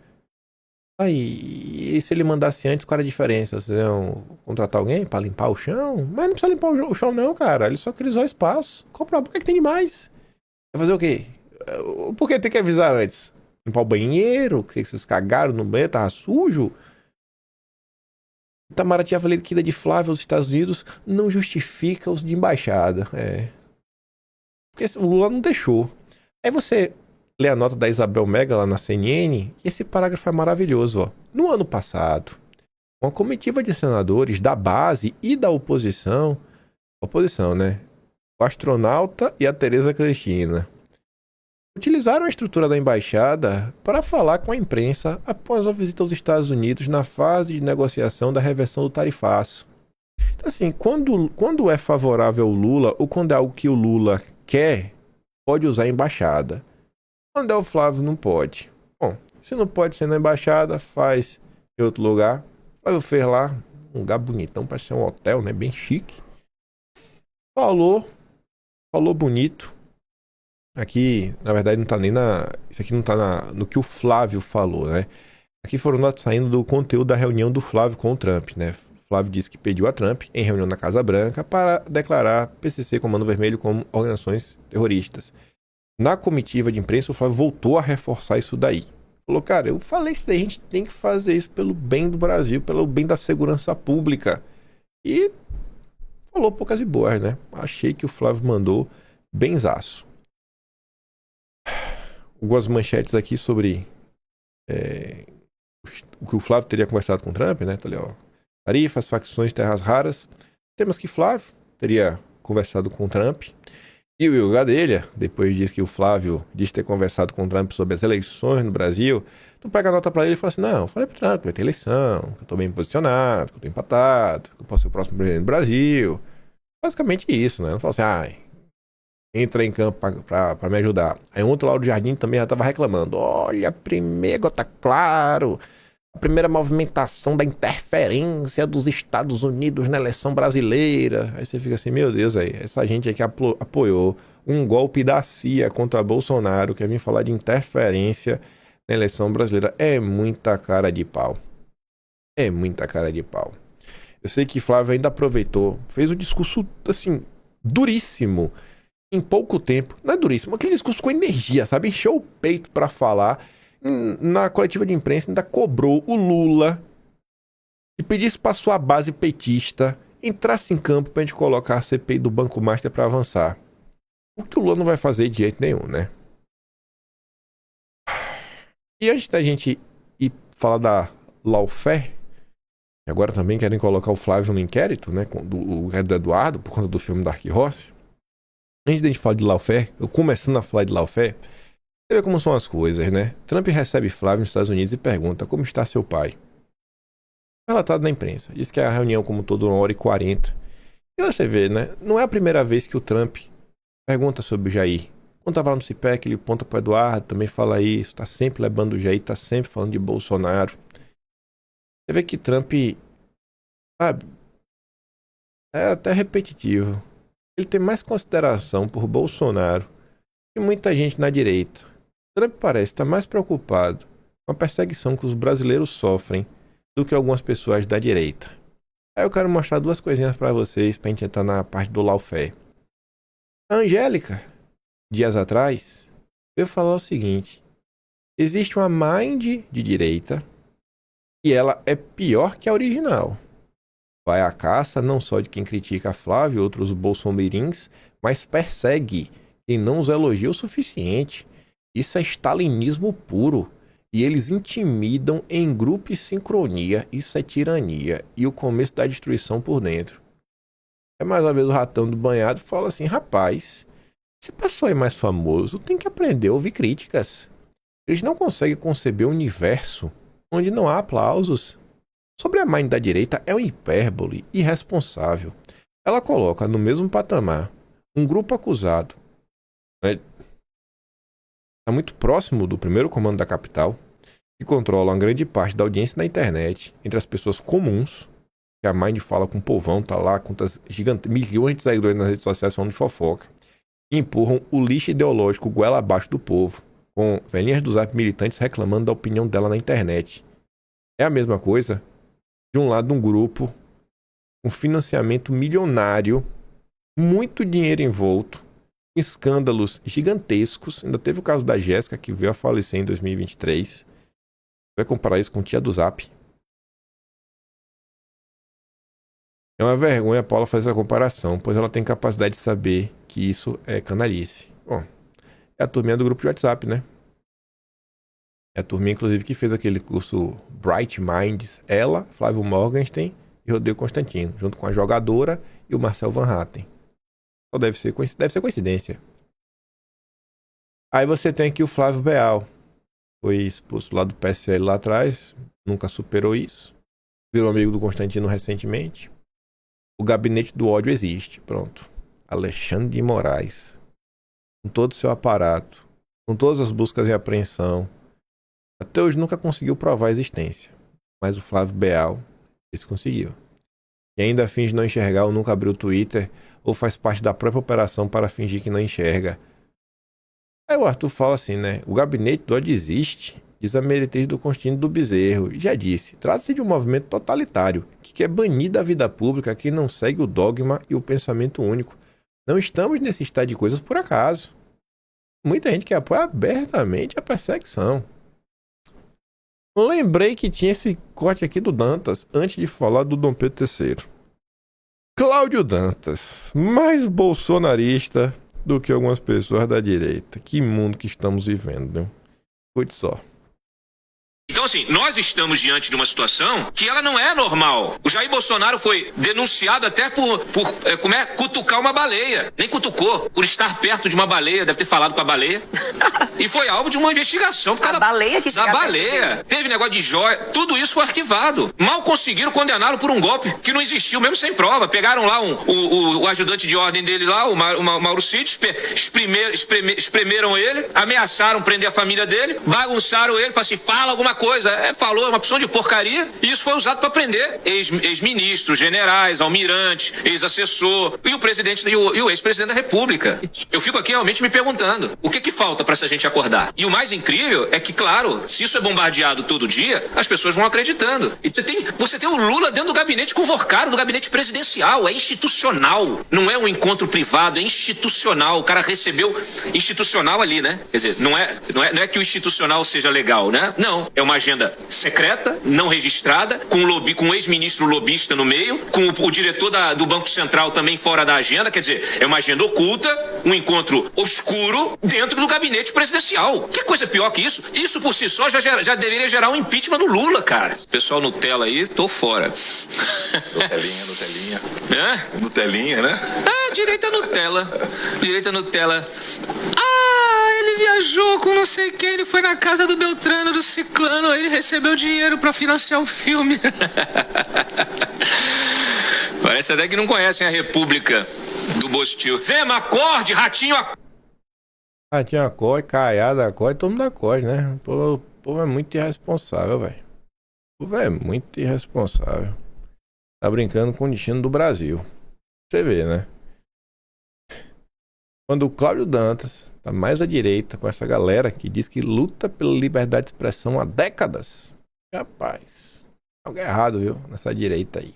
Aí, e se ele mandasse antes, qual era a diferença? Vocês iam contratar alguém pra limpar o chão? Mas não precisa limpar o chão não, cara. Ele só quer usar o espaço. Qual o problema? Por que tem demais? Vai fazer o quê? Por que tem que avisar antes? Limpar o banheiro? Que vocês cagaram no banheiro, tava sujo? Itamaraty avalia que a ida de Flávio aos Estados Unidos não justifica os de embaixada. Porque o Lula não deixou. Aí você lê a nota da Isabel Mega lá na CNN e esse parágrafo é maravilhoso. Ó. No ano passado, uma comitiva de senadores da base e da oposição, né? O astronauta e a Tereza Cristina utilizaram a estrutura da embaixada para falar com a imprensa após a visita aos Estados Unidos na fase de negociação da reversão do tarifaço. Então, assim, quando é favorável ao Lula ou quando é algo que o Lula quer, pode usar a embaixada. Quando é o Flávio, não pode. Bom, se não pode ser na embaixada, faz em outro lugar. Flávio fez lá, um lugar bonitão, parece ser um hotel, né? Bem chique. Falou bonito. Aqui, na verdade, não tá nem na... Isso aqui não tá no que o Flávio falou, né? Aqui foram notas saindo do conteúdo da reunião do Flávio com o Trump, né? O Flávio disse que pediu a Trump, em reunião na Casa Branca, para declarar PCC, Comando Vermelho, como organizações terroristas. Na comitiva de imprensa, o Flávio voltou a reforçar isso daí. Falou, cara, eu falei isso daí, a gente tem que fazer isso pelo bem do Brasil, pelo bem da segurança pública. E falou poucas e boas, né? Achei que o Flávio mandou benzaço. Algumas manchetes aqui sobre o que o Flávio teria conversado com o Trump, né? Tá ali, ó. Tarifas, facções, terras raras. Temas que Flávio teria conversado com o Trump. E o Will Gadelha, depois diz que o Flávio disse ter conversado com o Trump sobre as eleições no Brasil. Tu pega a nota pra ele e fala assim, não, eu falei pro Trump que vai ter eleição, que eu tô bem posicionado, que eu tô empatado, que eu posso ser o próximo presidente do Brasil. Basicamente isso, né? Não fala assim, entra em campo pra me ajudar. Aí outro Lauro Jardim também já tava reclamando. Olha, primeiro, tá claro, a primeira movimentação da interferência dos Estados Unidos na eleição brasileira. Aí você fica assim, meu Deus, aí, essa gente aí que apoiou um golpe da CIA contra Bolsonaro, quer vir falar de interferência na eleição brasileira. É muita cara de pau. É muita cara de pau. Eu sei que Flávio ainda aproveitou, fez um discurso, assim, duríssimo. Em pouco tempo, não é duríssimo, aquele discurso com energia, sabe? Encheu o peito pra falar. Na coletiva de imprensa ainda cobrou o Lula e pedisse pra sua base petista entrasse em campo pra gente colocar a CPI do Banco Master pra avançar. O que o Lula não vai fazer de jeito nenhum, né? E antes da gente ir falar lawfare, e agora também querem colocar o Flávio no inquérito, né, do Eduardo, por conta do filme Dark Horse. Antes de a gente falar de lawfare, eu começando a falar de lawfare, você vê como são as coisas, né? Trump recebe Flávio nos Estados Unidos e pergunta como está seu pai. Relatado na imprensa. Diz que a reunião, como toda, 1h40. E você vê, né? Não é a primeira vez que o Trump pergunta sobre o Jair. Quando estava lá no CIPEC, ele aponta para o Eduardo, também fala isso. Está sempre levando o Jair, está sempre falando de Bolsonaro. Você vê que Trump, sabe, é até repetitivo. Ele tem mais consideração por Bolsonaro que muita gente na direita. Trump parece estar mais preocupado com a perseguição que os brasileiros sofrem do que algumas pessoas da direita. Aí eu quero mostrar duas coisinhas para vocês, para a gente entrar na parte do lawfare. A Angélica, dias atrás, veio falar o seguinte: existe uma mind de direita e ela é pior que a original. Vai à caça não só de quem critica Flávio e outros bolsomirins, mas persegue quem não os elogia o suficiente. Isso é stalinismo puro. E eles intimidam em grupo e sincronia. Isso é tirania. E o começo da destruição por dentro. É mais uma vez o ratão do banhado fala assim: rapaz, esse pessoal é mais famoso, tem que aprender a ouvir críticas. Eles não conseguem conceber um universo onde não há aplausos. Sobre a mind da direita é uma hipérbole irresponsável. Ela coloca no mesmo patamar um grupo acusado, né, está muito próximo do primeiro comando da capital, que controla uma grande parte da audiência na internet, entre as pessoas comuns, que a Mind fala com o povão, tá lá com milhões de seguidores nas redes sociais falando de fofoca, e empurram o lixo ideológico goela abaixo do povo, com velhinhas do Zap militantes reclamando da opinião dela na internet. É a mesma coisa de um lado um grupo com financiamento milionário, muito dinheiro envolto, escândalos gigantescos. Ainda teve o caso da Jéssica, que veio a falecer em 2023. Vai comparar isso com tia do Zap? É uma vergonha a Paula fazer essa comparação, pois ela tem capacidade de saber que isso é canalice. Bom, é a turminha do grupo de WhatsApp, né? É a turminha, inclusive, que fez aquele curso Bright Minds. Ela, Flávio Morgenstern e Rodrigo Constantino, junto com a jogadora e o Marcel Van Hatten. Só deve ser coincidência. Aí você tem aqui o Flávio Beal. Foi expulso lá do PSL lá atrás. Nunca superou isso. Virou amigo do Constantino recentemente. O gabinete do ódio existe. Pronto. Alexandre de Moraes. Com todo o seu aparato. Com todas as buscas e apreensão. Até hoje nunca conseguiu provar a existência. Mas o Flávio Beal, esse conseguiu. E ainda finge não enxergar ou nunca abriu o Twitter, ou faz parte da própria operação para fingir que não enxerga. Aí o Arthur fala assim, né? O gabinete do ódio existe, diz a meretriz do Constantino do Bezerro. E já disse, trata-se de um movimento totalitário, que quer banir da vida pública quem não segue o dogma e o pensamento único. Não estamos nesse estado de coisas por acaso. Muita gente que apoia abertamente a perseguição. Lembrei que tinha esse corte aqui do Dantas, antes de falar do Dom Pedro III. Cláudio Dantas, mais bolsonarista do que algumas pessoas da direita. Que mundo que estamos vivendo, né? Escute só. Então, assim, nós estamos diante de uma situação que ela não é normal. O Jair Bolsonaro foi denunciado até por cutucar uma baleia. Nem cutucou, por estar perto de uma baleia, deve ter falado com a baleia. E foi alvo de uma investigação. A baleia que da baleia. Teve negócio de joia, tudo isso foi arquivado. Mal conseguiram condená-lo por um golpe que não existiu, mesmo sem prova. Pegaram lá o ajudante de ordem dele lá, o Mauro Cid, espremeram ele, ameaçaram prender a família dele, bagunçaram ele, falaram assim, fala alguma coisa. Falou, uma opção de porcaria, e isso foi usado para prender ex-ministros, generais, almirantes, ex-assessor, e o presidente e o ex-presidente da República. Eu fico aqui realmente me perguntando, o que falta para essa gente acordar? E o mais incrível é que, claro, se isso é bombardeado todo dia, as pessoas vão acreditando. E você tem o Lula dentro do gabinete convocado, do gabinete presidencial, é institucional, não é um encontro privado, é institucional. O cara recebeu institucional ali, né? Quer dizer, não é que o institucional seja legal, né? Não, é uma uma agenda secreta, não registrada, com um ex-ministro lobista no meio, com o diretor do Banco Central também fora da agenda. Quer dizer, é uma agenda oculta, um encontro obscuro dentro do gabinete presidencial. Que coisa pior que isso? Isso por si só já deveria gerar um impeachment do Lula, cara. Pessoal Nutella aí, tô fora. Nutelinha. Hã? Nutelinha, né? Direita Nutella. Ele viajou com não sei quem, ele foi na casa do Beltrano, do Ciclano, aí recebeu dinheiro pra financiar o filme. Parece até que não conhecem a República do Bostil. Zema, acorde, Ratinho, acorde. Ratinho acorde, Caiada acorde, todo mundo acorde, né? O povo é muito irresponsável, velho. O povo é muito irresponsável. Tá brincando com o destino do Brasil. Você vê, né? Quando o Cláudio Dantas tá mais à direita com essa galera que diz que luta pela liberdade de expressão há décadas. Rapaz, algo errado, viu? Nessa direita aí.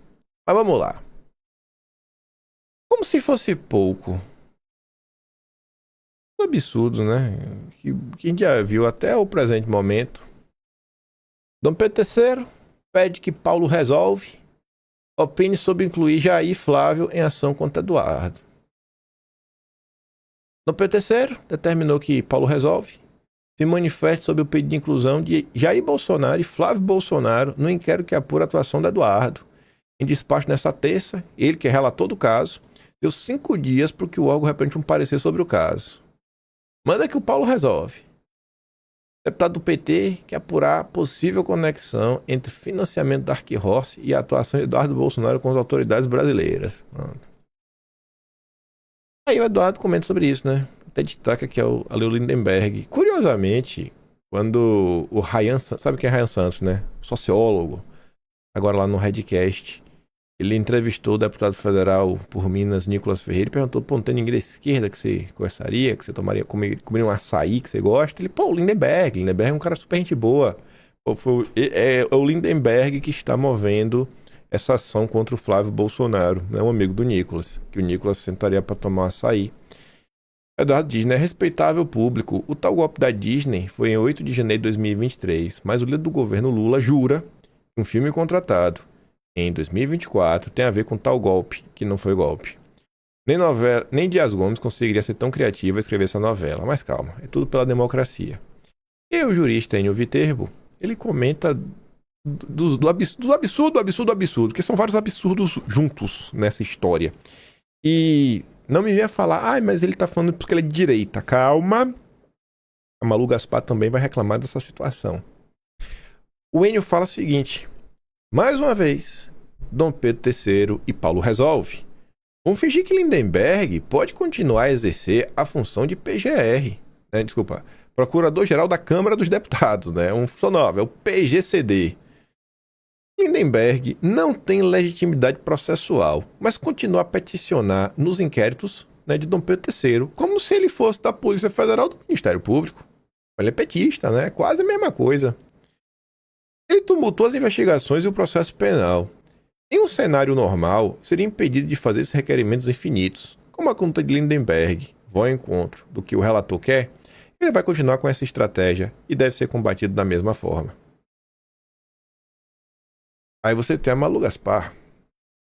Mas vamos lá. Como se fosse pouco. Absurdo, né? Que a gente já viu até o presente momento. Dom Pedro III pede que Paulo resolve. Opine sobre incluir Jair Flávio em ação contra Eduardo. Dom Pedro III determinou que Paulo resolve se manifeste sobre o pedido de inclusão de Jair Bolsonaro e Flávio Bolsonaro no inquérito que apura a atuação de Eduardo. Em despacho nessa terça, ele, que é relator do caso, deu 5 dias para que o órgão represente um parecer sobre o caso. Manda que o Paulo resolve. Deputado do PT quer apurar possível conexão entre financiamento da Arquihorse e a atuação de Eduardo Bolsonaro com as autoridades brasileiras. Aí o Eduardo comenta sobre isso, né? Até destaca que é o Aleu Lindenberg. Curiosamente, quando o Ryan Santos, sabe quem é Ryan Santos, né? Sociólogo, agora lá no Redcast, ele entrevistou o deputado federal por Minas, Nicolas Ferreira, e perguntou, pô, não tem ninguém da esquerda que você gostaria, que você comeria um açaí que você gosta? Ele, pô, o Lindenberg é um cara super gente boa. Pô, é o Lindenberg que está movendo essa ação contra o Flávio Bolsonaro, né? Um amigo do Nicolas, que o Nicolas sentaria para tomar um açaí. Eduardo diz, né? Respeitável público, o tal golpe da Disney foi em 8 de janeiro de 2023, mas o líder do governo Lula jura que um filme contratado em 2024 tem a ver com tal golpe, que não foi golpe. Nem Dias Gomes conseguiria ser tão criativo a escrever essa novela. Mas calma, é tudo pela democracia. E o jurista Enio Viterbo, ele comenta do absurdo, porque são vários absurdos juntos nessa história. E não me venha falar, mas ele tá falando porque ele é de direita. Calma, a Malu Gaspar também vai reclamar dessa situação. O Enio fala o seguinte, mais uma vez, Dom Pedro III e Paulo resolve. Vamos fingir que Lindenberg pode continuar a exercer a função de PGR, né? Desculpa, Procurador-Geral da Câmara dos Deputados, né? Um função nova, é o PGCD. Lindenberg não tem legitimidade processual, mas continua a peticionar nos inquéritos, né, de Dom Pedro III, como se ele fosse da Polícia Federal ou do Ministério Público. Ele é petista, né? Quase a mesma coisa. Ele tumultuou as investigações e o processo penal. Em um cenário normal, seria impedido de fazer esses requerimentos infinitos. Como a conta de Lindenberg vai ao encontro do que o relator quer, ele vai continuar com essa estratégia e deve ser combatido da mesma forma. Aí você tem a Malu Gaspar.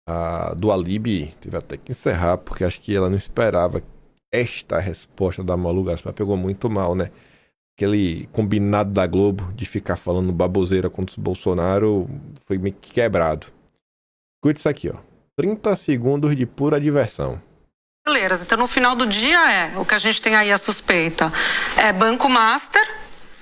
A do Alibi teve até que encerrar, porque acho que ela não esperava esta resposta da Malu Gaspar. Pegou muito mal, né? Aquele combinado da Globo de ficar falando baboseira contra os Bolsonaro foi meio que quebrado. Escute isso aqui, ó. 30 segundos de pura diversão. Então, no final do dia, o que a gente tem aí a suspeita é Banco Master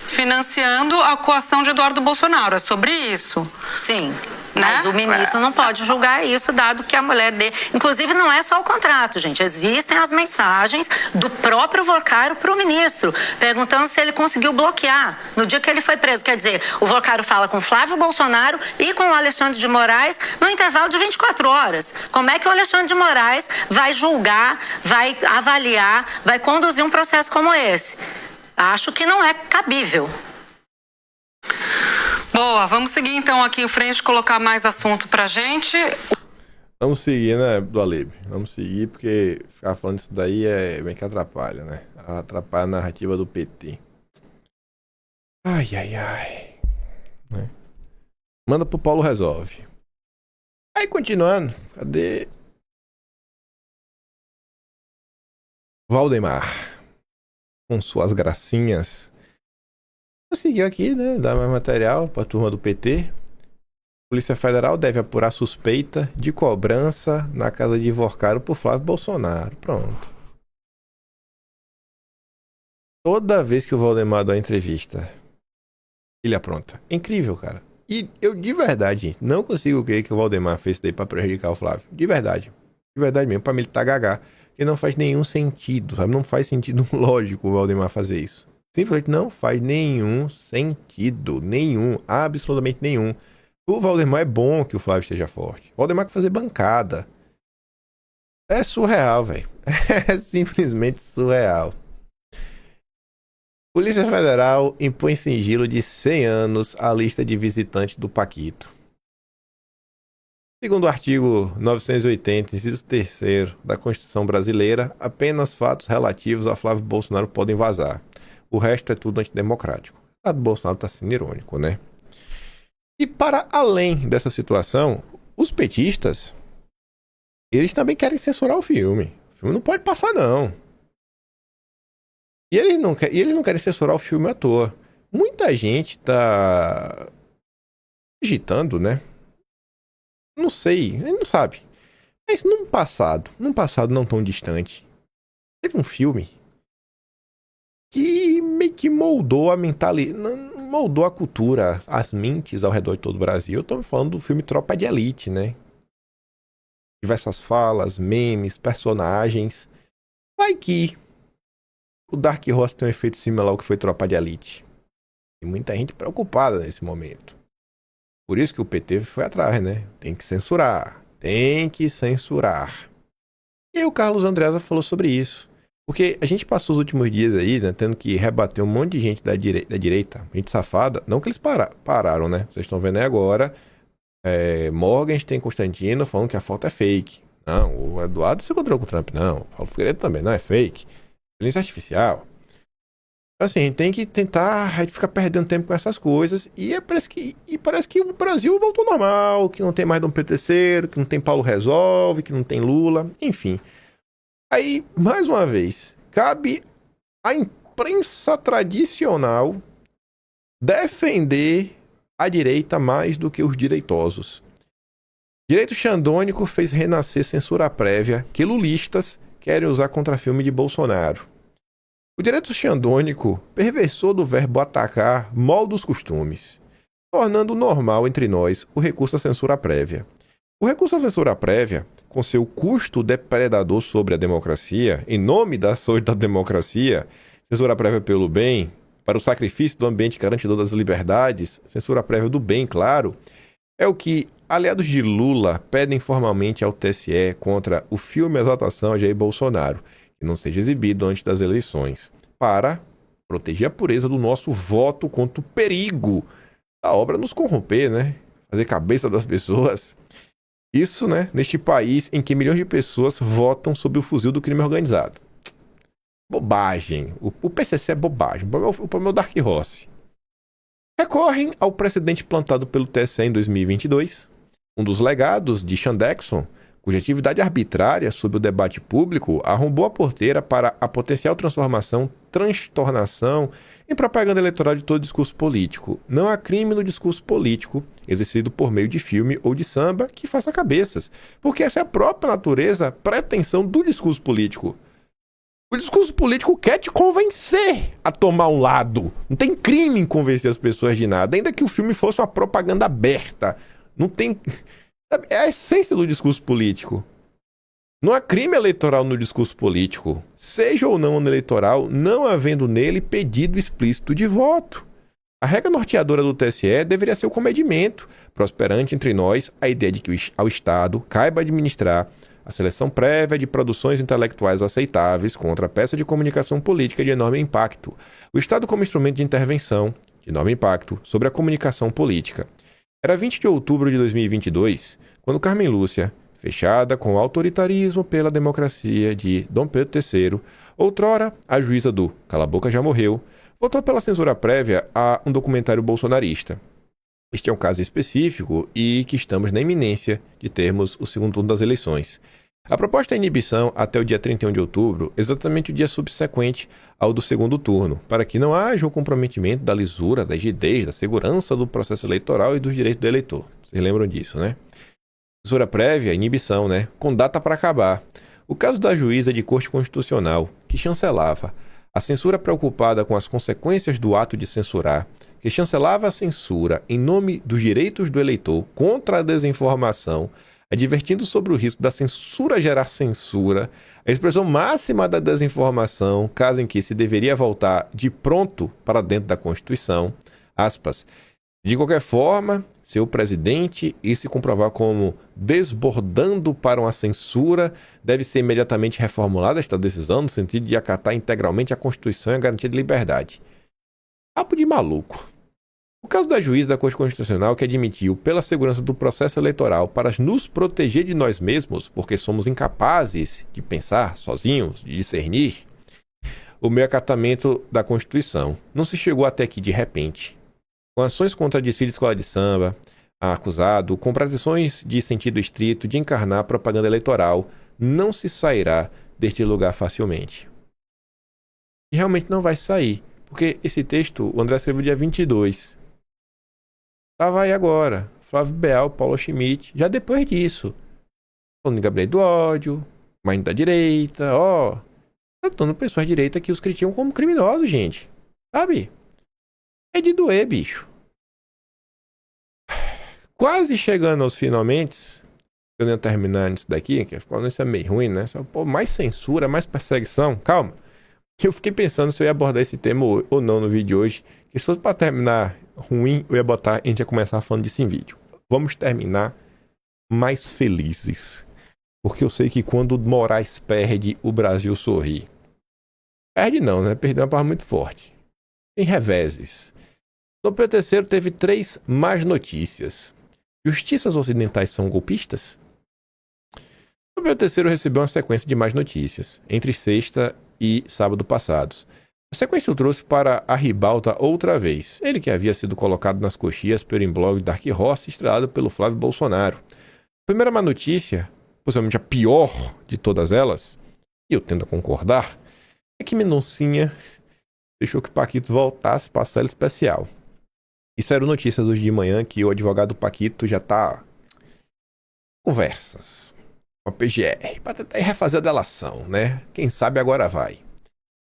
financiando a coação de Eduardo Bolsonaro. É sobre isso. Sim. Né? Mas o ministro não pode julgar isso, dado que a mulher dele... Inclusive, não é só o contrato, gente. Existem as mensagens do próprio Vocaro para o ministro, perguntando se ele conseguiu bloquear no dia que ele foi preso. Quer dizer, o Vocaro fala com Flávio Bolsonaro e com o Alexandre de Moraes no intervalo de 24 horas. Como é que o Alexandre de Moraes vai julgar, vai avaliar, vai conduzir um processo como esse? Acho que não é cabível. Boa, vamos seguir então aqui em frente, colocar mais assunto pra gente. Vamos seguir, né, do Alib? Vamos seguir, porque ficar falando isso daí é bem que atrapalha, né? Atrapalha a narrativa do PT. Ai. Manda pro Paulo Resolve. Aí, continuando. Cadê? Valdemar. Com suas gracinhas. Conseguiu aqui, né? Dar mais material pra turma do PT. Polícia Federal deve apurar suspeita de cobrança na casa de Vorcaro por Flávio Bolsonaro. Pronto. Toda vez que o Valdemar dá uma entrevista, ele apronta. Incrível, cara. E eu, de verdade, não consigo crer que o Valdemar fez isso daí pra prejudicar o Flávio. De verdade. De verdade mesmo, pra mim ele tá gagá. Que não faz nenhum sentido, sabe? Não faz sentido lógico o Valdemar fazer isso. Simplesmente não faz nenhum sentido. Nenhum. Absolutamente nenhum. O Valdemar é bom que o Flávio esteja forte. O Valdemar quer fazer bancada. É surreal, velho. É simplesmente surreal. Polícia Federal impõe sigilo de 100 anos à lista de visitantes do Paquito. Segundo o artigo 980, inciso 3º da Constituição Brasileira, apenas fatos relativos a Flávio Bolsonaro podem vazar. O resto é tudo antidemocrático. O lado do Bolsonaro tá sendo irônico, né? E para além dessa situação, os petistas, eles também querem censurar o filme. O filme não pode passar, não. E eles não querem censurar o filme à toa. Muita gente tá agitando, né? Não sei, ele não sabe. Mas num passado não tão distante, teve um filme que meio que moldou a mentalidade, moldou a cultura, as mentes ao redor de todo o Brasil. Eu tô me falando do filme Tropa de Elite, né? Diversas falas, memes, personagens. Vai que o Dark Horse tem um efeito similar ao que foi Tropa de Elite. Tem muita gente preocupada nesse momento. Por isso que o PT foi atrás, né? Tem que censurar. Tem que censurar. E aí o Carlos Andresa falou sobre isso. Porque a gente passou os últimos dias aí, né, tendo que rebater um monte de gente da direita, gente safada. Não que eles pararam, né? Vocês estão vendo aí agora. Morgenstern, Constantino falando que a foto é fake. Não, o Eduardo se encontrou com o Trump. Não, o Paulo Figueiredo também, não é fake. Inteligência artificial. Assim, a gente tem que tentar, a gente fica perdendo tempo com essas coisas parece que o Brasil voltou ao normal, que não tem mais Dom Pedro III, que não tem Paulo Resolve, que não tem Lula, enfim. Aí, mais uma vez, cabe à imprensa tradicional defender a direita mais do que os direitosos. Direito xandônico fez renascer censura prévia que lulistas querem usar contra filme de Bolsonaro. O direito xandônico perversou do verbo atacar molda os costumes, tornando normal entre nós o recurso à censura prévia. O recurso à censura prévia, com seu custo depredador sobre a democracia, em nome da saúde da democracia, censura prévia pelo bem, para o sacrifício do ambiente garantidor das liberdades, censura prévia do bem, claro, é o que aliados de Lula pedem formalmente ao TSE contra o filme Exaltação a Jair Bolsonaro, que não seja exibido antes das eleições, para proteger a pureza do nosso voto contra o perigo da obra nos corromper, né? Fazer cabeça das pessoas. Isso, né? Neste país em que milhões de pessoas votam sob o fuzil do crime organizado. Bobagem. O PCC é bobagem. O problema é o Dark Horse. Recorrem ao precedente plantado pelo TSE em 2022. Um dos legados de Xandexon, cuja atividade arbitrária sobre o debate público arrombou a porteira para a potencial transtornação em propaganda eleitoral de todo discurso político. Não há crime no discurso político exercido por meio de filme ou de samba que faça cabeças, porque essa é a própria natureza, pretensão do discurso político. O discurso político quer te convencer a tomar um lado. Não tem crime em convencer as pessoas de nada, ainda que o filme fosse uma propaganda aberta. Não tem... É a essência do discurso político. Não há crime eleitoral no discurso político, seja ou não ano eleitoral, não havendo nele pedido explícito de voto. A regra norteadora do TSE deveria ser o comedimento, prosperante entre nós a ideia de que ao Estado caiba administrar a seleção prévia de produções intelectuais aceitáveis contra a peça de comunicação política de enorme impacto. O Estado como instrumento de intervenção de enorme impacto sobre a comunicação política. Era 20 de outubro de 2022, quando Carmen Lúcia, fechada com o autoritarismo pela democracia de Dom Pedro III, outrora a juíza do Cala a Boca Já Morreu, votou pela censura prévia a um documentário bolsonarista. Este é um caso específico e que estamos na iminência de termos o segundo turno das eleições. A proposta é inibição até o dia 31 de outubro, exatamente o dia subsequente ao do segundo turno, para que não haja o comprometimento da lisura, da rigidez, da segurança do processo eleitoral e dos direitos do eleitor. Vocês lembram disso, né? Censura prévia, inibição, né? Com data para acabar. O caso da juíza de Corte Constitucional, que chancelava a censura preocupada com as consequências do ato de censurar, que chancelava a censura em nome dos direitos do eleitor contra a desinformação, advertindo sobre o risco da censura gerar censura, a expressão máxima da desinformação, caso em que se deveria voltar de pronto para dentro da Constituição, aspas, de qualquer forma, se o presidente e se comprovar como desbordando para uma censura, deve ser imediatamente reformulada esta decisão no sentido de acatar integralmente a Constituição e a garantia de liberdade. Papo de maluco. O caso da juíza da Corte Constitucional que admitiu, pela segurança do processo eleitoral, para nos proteger de nós mesmos, porque somos incapazes de pensar sozinhos, de discernir, o meio acatamento da Constituição. Não se chegou até aqui de repente. Com ações contra desfile de escola de samba, acusado, com pretensões de sentido estrito de encarnar propaganda eleitoral, não se sairá deste lugar facilmente. E realmente não vai sair, porque esse texto o André escreveu dia 22. Estava aí agora, Flávio Beal, Paulo Schmitt, já depois disso. Falando de Gabriel do ódio, mas da direita, tratando pessoas da direita que os criticam como criminosos, gente. Sabe? É de doer, bicho. Quase chegando aos finalmente, eu nem terminar isso daqui, que isso é meio ruim, né? Só, mais censura, mais perseguição. Calma. Eu fiquei pensando se eu ia abordar esse tema ou não no vídeo de hoje. Que se fosse pra terminar ruim, eu ia botar, a gente ia começar falando disso em vídeo. Vamos terminar mais felizes. Porque eu sei que quando Moraes perde, o Brasil sorri. Perde não, né? Perdeu uma palavra muito forte. Tem reveses. Dom Pedro III teve 3 más notícias. Justiças ocidentais são golpistas? Dom Pedro III recebeu uma sequência de más notícias, entre sexta e sábado passados. A sequência o trouxe para a ribalta outra vez, ele que havia sido colocado nas coxias pelo imbróglio Dark Horse, estrelado pelo Flávio Bolsonaro. A primeira má notícia, possivelmente a pior de todas elas, e eu tendo a concordar, é que Mendoncinha deixou que Paquito voltasse para a cela especial. Isso era notícias hoje de manhã que o advogado Paquito já está conversas com a PGR para tentar refazer a delação, né? Quem sabe agora vai.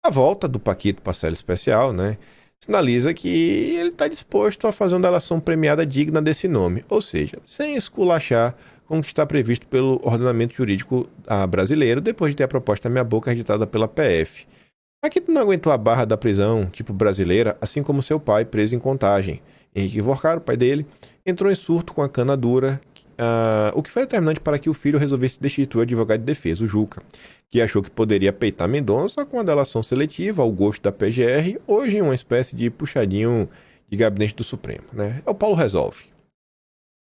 A volta do Paquito para a cela especial, né, sinaliza que ele está disposto a fazer uma delação premiada digna desse nome, ou seja, sem esculachar como que está previsto pelo ordenamento jurídico brasileiro depois de ter a proposta meia-boca rejeitada pela PF. Paquito não aguentou a barra da prisão tipo brasileira, assim como seu pai preso em Contagem. Henrique Vorcaro, pai dele, entrou em surto com a cana dura, o que foi determinante para que o filho resolvesse destituir o advogado de defesa, o Juca, que achou que poderia peitar Mendonça com a delação seletiva ao gosto da PGR, hoje em uma espécie de puxadinho de gabinete do Supremo, né? O Paulo resolve.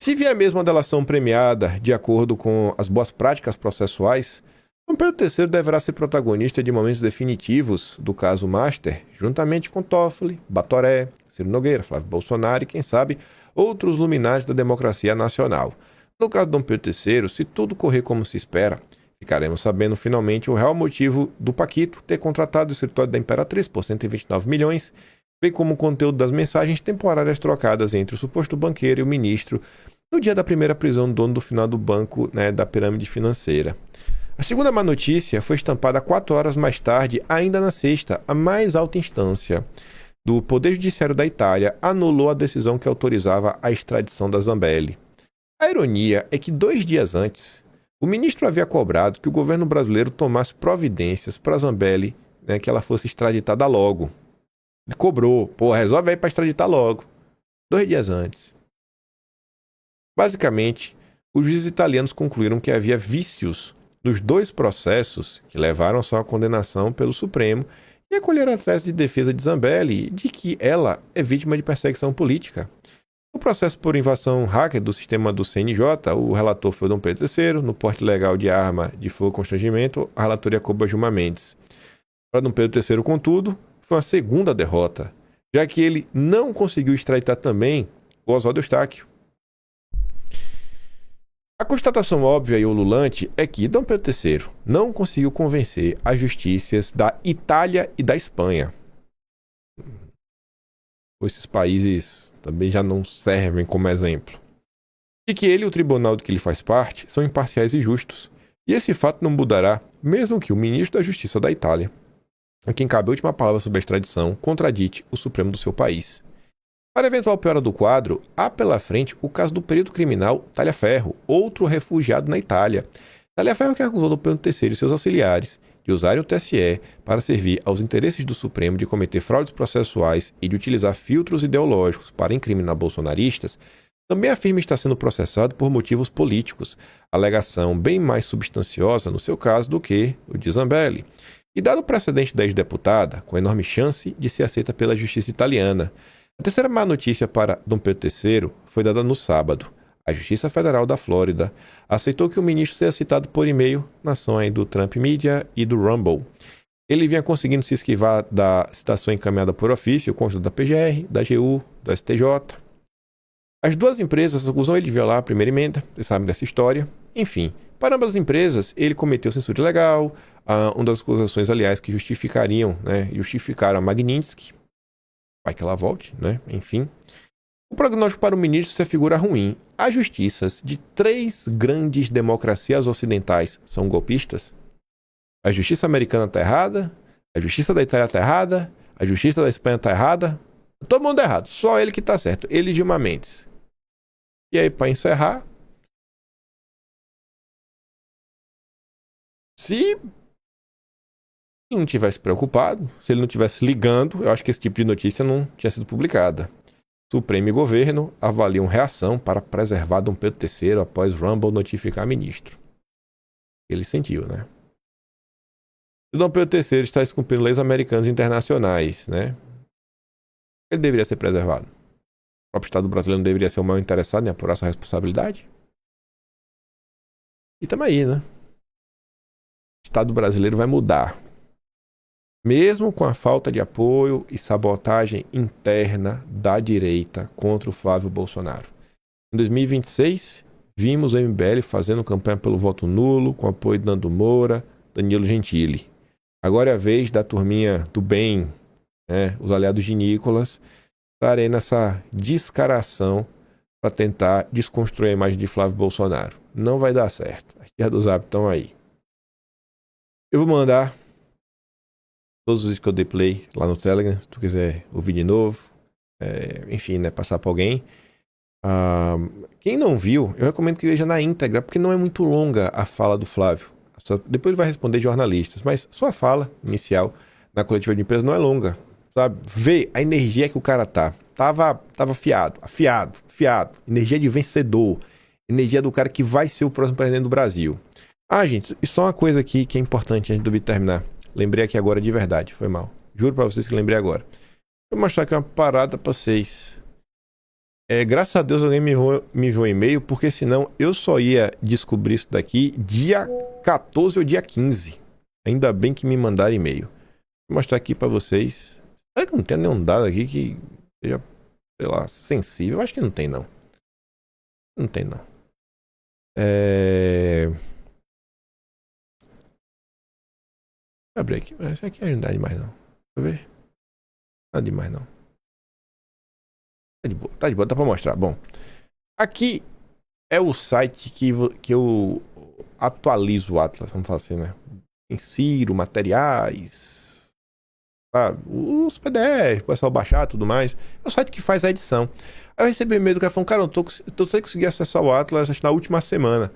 Se vier mesmo a delação premiada de acordo com as boas práticas processuais, Dom Pedro III deverá ser protagonista de momentos definitivos do caso Master, juntamente com Toffoli, Batoré, Ciro Nogueira, Flávio Bolsonaro e, quem sabe, outros luminares da democracia nacional. No caso de Dom Pedro III, se tudo correr como se espera, ficaremos sabendo finalmente o real motivo do Paquito ter contratado o escritório da Imperatriz por 129 milhões, bem como o conteúdo das mensagens temporárias trocadas entre o suposto banqueiro e o ministro no dia da primeira prisão do dono do final do banco, né, da pirâmide financeira. A segunda má notícia foi estampada 4 horas mais tarde, ainda na sexta, a mais alta instância do Poder Judiciário da Itália anulou a decisão que autorizava a extradição da Zambelli. A ironia é que 2 dias antes, o ministro havia cobrado que o governo brasileiro tomasse providências para Zambelli, né, que ela fosse extraditada logo. Ele cobrou, resolve aí para extraditar logo. 2 dias antes. Basicamente, os juízes italianos concluíram que havia vícios nos 2 processos que levaram só à condenação pelo Supremo e acolheram a tese de defesa de Zambelli de que ela é vítima de perseguição política. No processo por invasão hacker do sistema do CNJ, o relator foi Dom Pedro III, no porte legal de arma de fogo e constrangimento, a relatoria Coba Gilmar Mendes. Para Dom Pedro III, contudo, foi uma segunda derrota, já que ele não conseguiu extraditar também O Oswaldo Eustáquio. A constatação óbvia e ululante é que Dom Pedro III não conseguiu convencer as justiças da Itália e da Espanha. Esses países também já não servem como exemplo. E que ele e o tribunal de que ele faz parte são imparciais e justos. E esse fato não mudará, mesmo que o ministro da Justiça da Itália, a quem cabe a última palavra sobre a extradição, contradite o Supremo do seu país. Para eventual piora do quadro, há pela frente o caso do perito criminal Tagliaferro, outro refugiado na Itália. Tagliaferro que acusou Dom Pedro III e seus auxiliares de usarem o TSE para servir aos interesses do Supremo de cometer fraudes processuais e de utilizar filtros ideológicos para incriminar bolsonaristas, também afirma estar sendo processado por motivos políticos, alegação bem mais substanciosa no seu caso do que o de Zambelli. E dado o precedente da ex-deputada, com enorme chance de ser aceita pela justiça italiana. A terceira má notícia para Dom Pedro III foi dada no sábado. A Justiça Federal da Flórida aceitou que o ministro seja citado por e-mail na ação aí do Trump Media e do Rumble. Ele vinha conseguindo se esquivar da citação encaminhada por ofício, consta da PGR, da AGU, da STJ. As duas empresas acusam ele de violar a primeira emenda, vocês sabem dessa história. Enfim, para ambas as empresas, ele cometeu censura ilegal, uma das acusações, aliás, que justificaram a Magnitsky. Vai que ela volte, né? Enfim. O prognóstico para o ministro se afigura ruim. As justiças de 3 grandes democracias ocidentais são golpistas. A justiça americana está errada, a justiça da Itália está errada, a justiça da Espanha está errada. Todo mundo errado, só ele que está certo. Ele e Gilmar Mendes. E aí, para encerrar, se ele não tivesse preocupado, se ele não tivesse ligando, eu acho que esse tipo de notícia não tinha sido publicada. Supremo e governo avaliam reação para preservar Dom Pedro III após Rumble notificar ministro. Ele sentiu, né? O Dom Pedro III está descumprindo leis americanas e internacionais, né? Ele deveria ser preservado. O próprio Estado brasileiro não deveria ser o maior interessado em apurar sua responsabilidade? E estamos aí, né? O Estado brasileiro vai mudar. Mesmo com a falta de apoio e sabotagem interna da direita contra o Flávio Bolsonaro. Em 2026, vimos o MBL fazendo campanha pelo voto nulo, com apoio de Nando Moura, Danilo Gentili. Agora é a vez da turminha do bem, né, os aliados de Nicolas, estarem nessa descaração para tentar desconstruir a imagem de Flávio Bolsonaro. Não vai dar certo. As guerras do Zap estão aí. Eu vou mandar todos os vídeos que eu dei play lá no Telegram, se tu quiser ouvir de novo. Enfim, né, passar para alguém. Quem não viu, eu recomendo que veja na íntegra, porque não é muito longa a fala do Flávio. Depois ele vai responder jornalistas, mas só a fala inicial na coletiva de imprensa não é longa. Sabe? Vê a energia que o cara tá. Tava afiado. Energia de vencedor. Energia do cara que vai ser o próximo presidente do Brasil. Gente, e só uma coisa aqui que é importante antes do vídeo terminar. Lembrei aqui agora de verdade, foi mal. Juro pra vocês que lembrei agora. Vou mostrar aqui uma parada pra vocês. Graças a Deus alguém me enviou um e-mail, porque senão eu só ia descobrir isso daqui dia 14 ou dia 15. Ainda bem que me mandaram e-mail. Vou mostrar aqui pra vocês. Será que não tem nenhum dado aqui que seja, sei lá, sensível? Eu acho que não tem, não. Não tem, não. Vou abrir aqui. Mas isso aqui não dá demais, não. Deixa eu ver. Não dá demais, não. Tá de boa, dá pra mostrar. Bom, aqui é o site que eu atualizo o Atlas, vamos falar assim, né? Insiro materiais, os PDF, o pessoal baixar e tudo mais. É o site que faz a edição. Aí eu recebi um e-mail do cara falando, cara, eu tô sem conseguir acessar o Atlas acho, na última semana.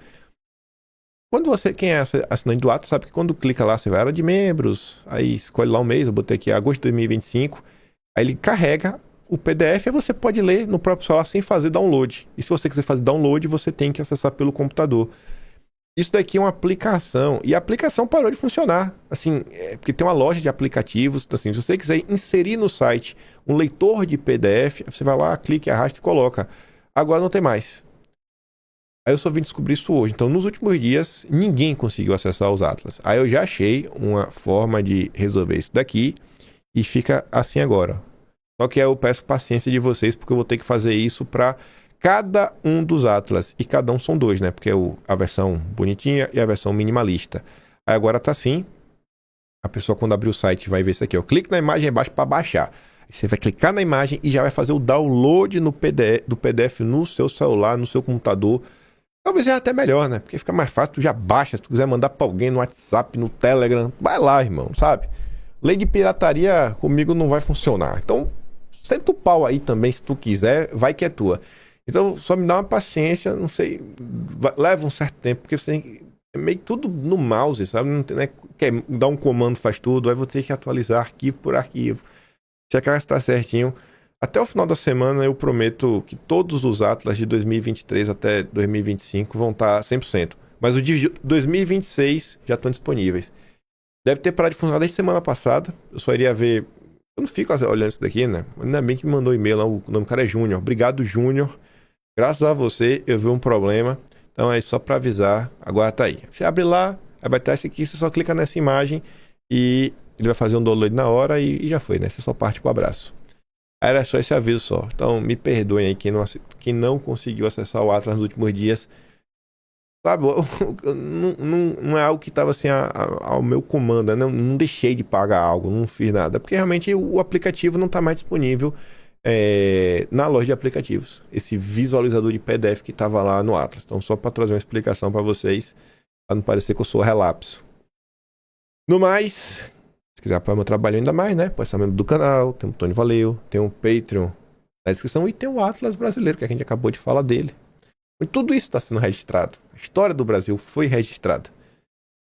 Quem é assinante do Atlas sabe que quando clica lá, você vai à área de membros, aí escolhe lá um mês, eu botei aqui agosto de 2025, aí ele carrega o PDF, aí você pode ler no próprio celular sem fazer download. E se você quiser fazer download, você tem que acessar pelo computador. Isso daqui é uma aplicação, e a aplicação parou de funcionar. Assim, porque tem uma loja de aplicativos, assim, se você quiser inserir no site um leitor de PDF, você vai lá, clica, arrasta e coloca. Agora não tem mais. Aí eu só vim descobrir isso hoje. Então, nos últimos dias, ninguém conseguiu acessar os Atlas. Aí eu já achei uma forma de resolver isso daqui, e fica assim agora. Só que eu peço paciência de vocês, porque eu vou ter que fazer isso para cada um dos Atlas. E cada um são 2, né? Porque é a versão bonitinha e a versão minimalista. Aí agora tá assim. A pessoa, quando abrir o site, vai ver isso aqui, ó. Clique na imagem abaixo para baixar. Aí você vai clicar na imagem e já vai fazer o download do PDF no seu celular, no seu computador. Talvez seja até melhor, né? Porque fica mais fácil, tu já baixa. Se tu quiser mandar pra alguém no WhatsApp, no Telegram, vai lá, irmão, sabe? Lei de pirataria comigo não vai funcionar. Então, senta o pau aí também, se tu quiser, vai que é tua. Então, só me dá uma paciência, não sei, leva um certo tempo, porque você tem é meio que tudo no mouse, sabe? Não tem, né? Quer dar um comando, faz tudo, aí vou ter que atualizar arquivo por arquivo. Checar se tá certinho. Até o final da semana eu prometo que todos os Atlas de 2023 até 2025 vão estar 100%. Mas o de 2026 já estão disponíveis. Deve ter parado de funcionar desde semana passada. Eu só iria ver... Eu não fico olhando isso daqui, né? Ainda bem que me mandou e-mail lá. O nome do cara é Júnior. Obrigado, Júnior. Graças a você, eu vi um problema. Então é só para avisar. Agora tá aí. Você abre lá, aí vai estar esse aqui. Você só clica nessa imagem e ele vai fazer um download na hora e já foi, né? Você só parte pro abraço. Era só esse aviso só. Então me perdoem aí quem não conseguiu acessar o Atlas nos últimos dias. Sabe, não é algo que estava assim ao meu comando, né? Não deixei de pagar algo, não fiz nada, porque realmente o aplicativo não está mais disponível na loja de aplicativos. Esse visualizador de PDF que estava lá no Atlas. Então, só para trazer uma explicação para vocês, para não parecer que eu sou relapso. No mais, se quiser apoiar meu trabalho ainda mais, né? Pode ser membro do canal, tem o Tony Valeu, tem o Patreon na descrição e tem o Atlas brasileiro, que a gente acabou de falar dele. E tudo isso está sendo registrado. A história do Brasil foi registrada.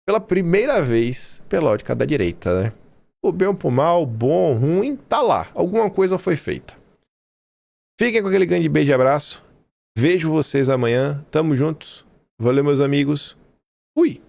Pela primeira vez, pela ótica da direita, né? O bem ou por mal, bom, ruim, tá lá. Alguma coisa foi feita. Fiquem com aquele grande beijo e abraço. Vejo vocês amanhã. Tamo juntos. Valeu, meus amigos. Fui!